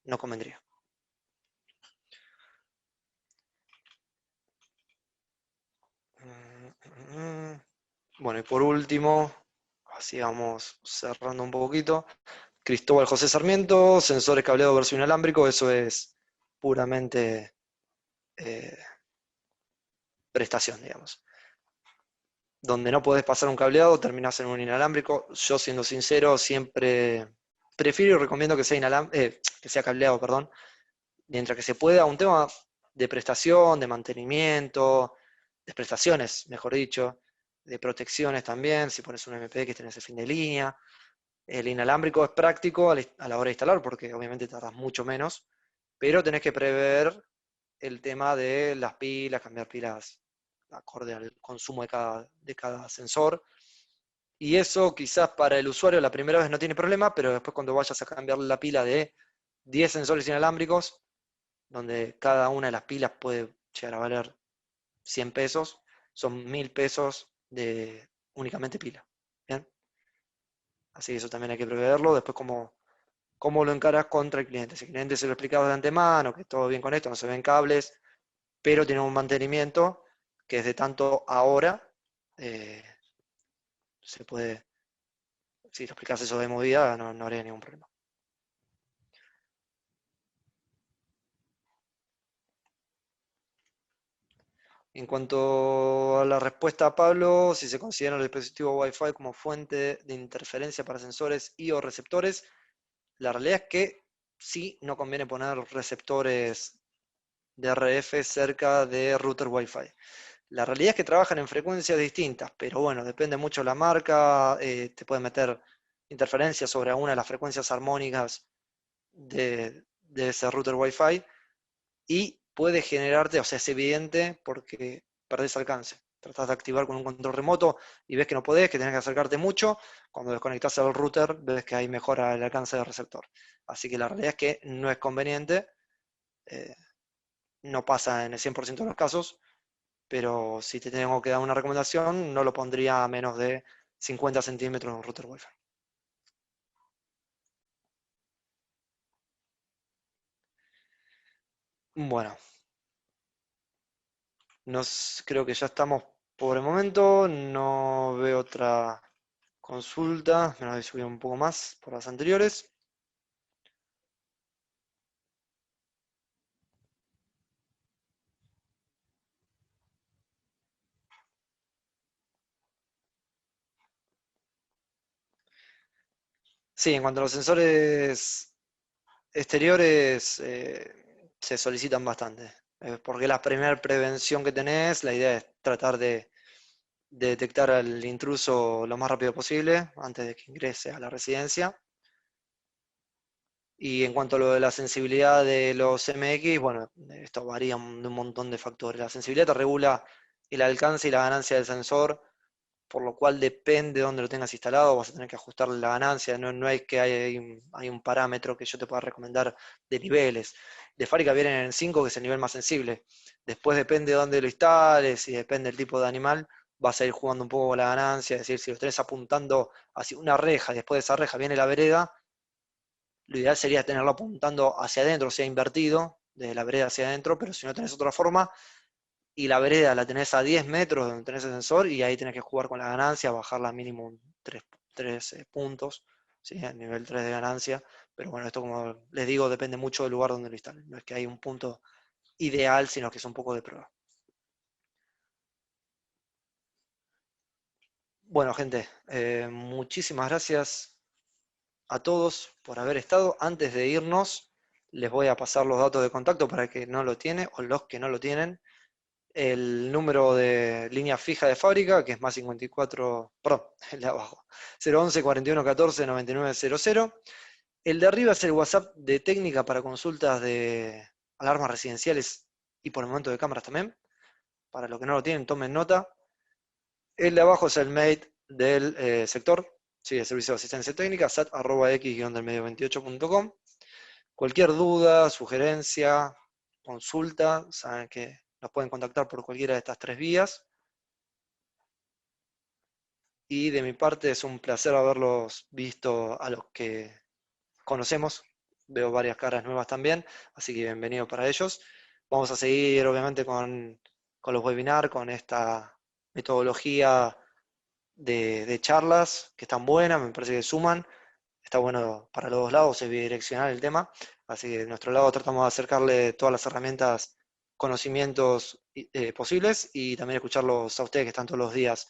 no convendría. Bueno, y por último, así vamos cerrando un poquito. Cristóbal José Sarmiento, sensores cableado versus inalámbrico, eso es puramente eh, prestación, digamos. Donde no podés pasar un cableado, terminás en un inalámbrico. Yo, siendo sincero, siempre prefiero y recomiendo que sea, que sea cableado, perdón, mientras que se pueda. Un tema de prestación, de mantenimiento, de prestaciones, mejor dicho, de protecciones también, si pones un MPX tenés el fin de línea. El inalámbrico es práctico a la hora de instalar porque obviamente tardas mucho menos, pero tenés que prever el tema de las pilas, cambiar pilas acorde al consumo de cada sensor. Y eso quizás para el usuario la primera vez no tiene problema, pero después cuando vayas a cambiar la pila de 10 sensores inalámbricos, donde cada una de las pilas puede llegar a valer 100 pesos, son 1000 pesos de únicamente pila. ¿Bien? Así que eso también hay que preverlo. Después, cómo lo encaras contra el cliente. Si el cliente se lo explicaba de antemano, que todo bien con esto, no se ven cables, pero tiene un mantenimiento que es de tanto ahora, eh, se puede, si lo explicas eso de movida, no habría ningún problema. En cuanto a la respuesta a Pablo, si se considera el dispositivo Wi-Fi como fuente de interferencia para sensores y o receptores, la realidad es que sí no conviene poner receptores de RF cerca de router Wi-Fi. La realidad es que trabajan en frecuencias distintas, pero bueno, depende mucho de la marca, te puede meter interferencias sobre alguna de las frecuencias armónicas de ese router Wi-Fi y puede generarte, o sea, es evidente porque perdés alcance. Tratás de activar con un control remoto y ves que no podés, que tenés que acercarte mucho. Cuando desconectás al router, ves que ahí mejora el alcance del receptor. Así que la realidad es que no es conveniente, eh, no pasa en el 100% de los casos, pero si te tengo que dar una recomendación, no lo pondría a menos de 50 centímetros en un router Wi-Fi. Bueno, creo que ya estamos por el momento, no veo otra consulta, me voy a subir un poco más por las anteriores. Sí, en cuanto a los sensores exteriores, se solicitan bastante, porque la primera prevención que tenés, la idea es tratar de detectar al intruso lo más rápido posible, antes de que ingrese a la residencia. Y en cuanto a lo de la sensibilidad de los MX, bueno, esto varía de un montón de factores. La sensibilidad te regula el alcance y la ganancia del sensor, por lo cual depende de dónde lo tengas instalado, vas a tener que ajustarle la ganancia. No es que hay un parámetro que yo te pueda recomendar de niveles. De fábrica vienen en 5, que es el nivel más sensible. Después depende de dónde lo instales y depende del tipo de animal, vas a ir jugando un poco con la ganancia. Es decir, si lo tenés apuntando hacia una reja y después de esa reja viene la vereda, lo ideal sería tenerlo apuntando hacia adentro, o sea, invertido, desde la vereda hacia adentro, pero si no tenés otra forma, y la vereda la tenés a 10 metros donde tenés el sensor, y ahí tenés que jugar con la ganancia, bajarla mínimo 3 puntos, ¿sí? A nivel 3 de ganancia. Pero bueno, esto, como les digo, depende mucho del lugar donde lo instalen. No es que hay un punto ideal, sino que es un poco de prueba. Bueno, gente, muchísimas gracias a todos por haber estado. Antes de irnos, les voy a pasar los datos de contacto para el que no lo tiene o los que no lo tienen. El número de línea fija de fábrica, que es más 54, perdón, el de abajo, 011 41 14 99 00. El de arriba es el WhatsApp de técnica para consultas de alarmas residenciales y por el momento de cámaras también. Para los que no lo tienen, tomen nota. El de abajo es el mail del sector, sí, el servicio de asistencia técnica, sat@x-del medio28.com. Cualquier duda, sugerencia, consulta, saben que nos pueden contactar por cualquiera de estas 3 vías. Y de mi parte es un placer haberlos visto a los que conocemos. Veo varias caras nuevas también, así que bienvenido para ellos. Vamos a seguir obviamente con los webinars, con esta metodología de charlas que están buenas, me parece que suman, está bueno para los dos lados, es bidireccional el tema, así que de nuestro lado tratamos de acercarle todas las herramientas, conocimientos posibles y también escucharlos a ustedes que están todos los días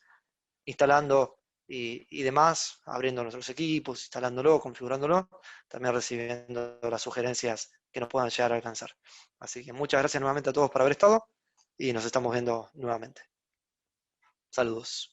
instalando y demás, abriendo nuestros equipos, instalándolo, configurándolo, también recibiendo las sugerencias que nos puedan llegar a alcanzar. Así que muchas gracias nuevamente a todos por haber estado y nos estamos viendo nuevamente. Saludos.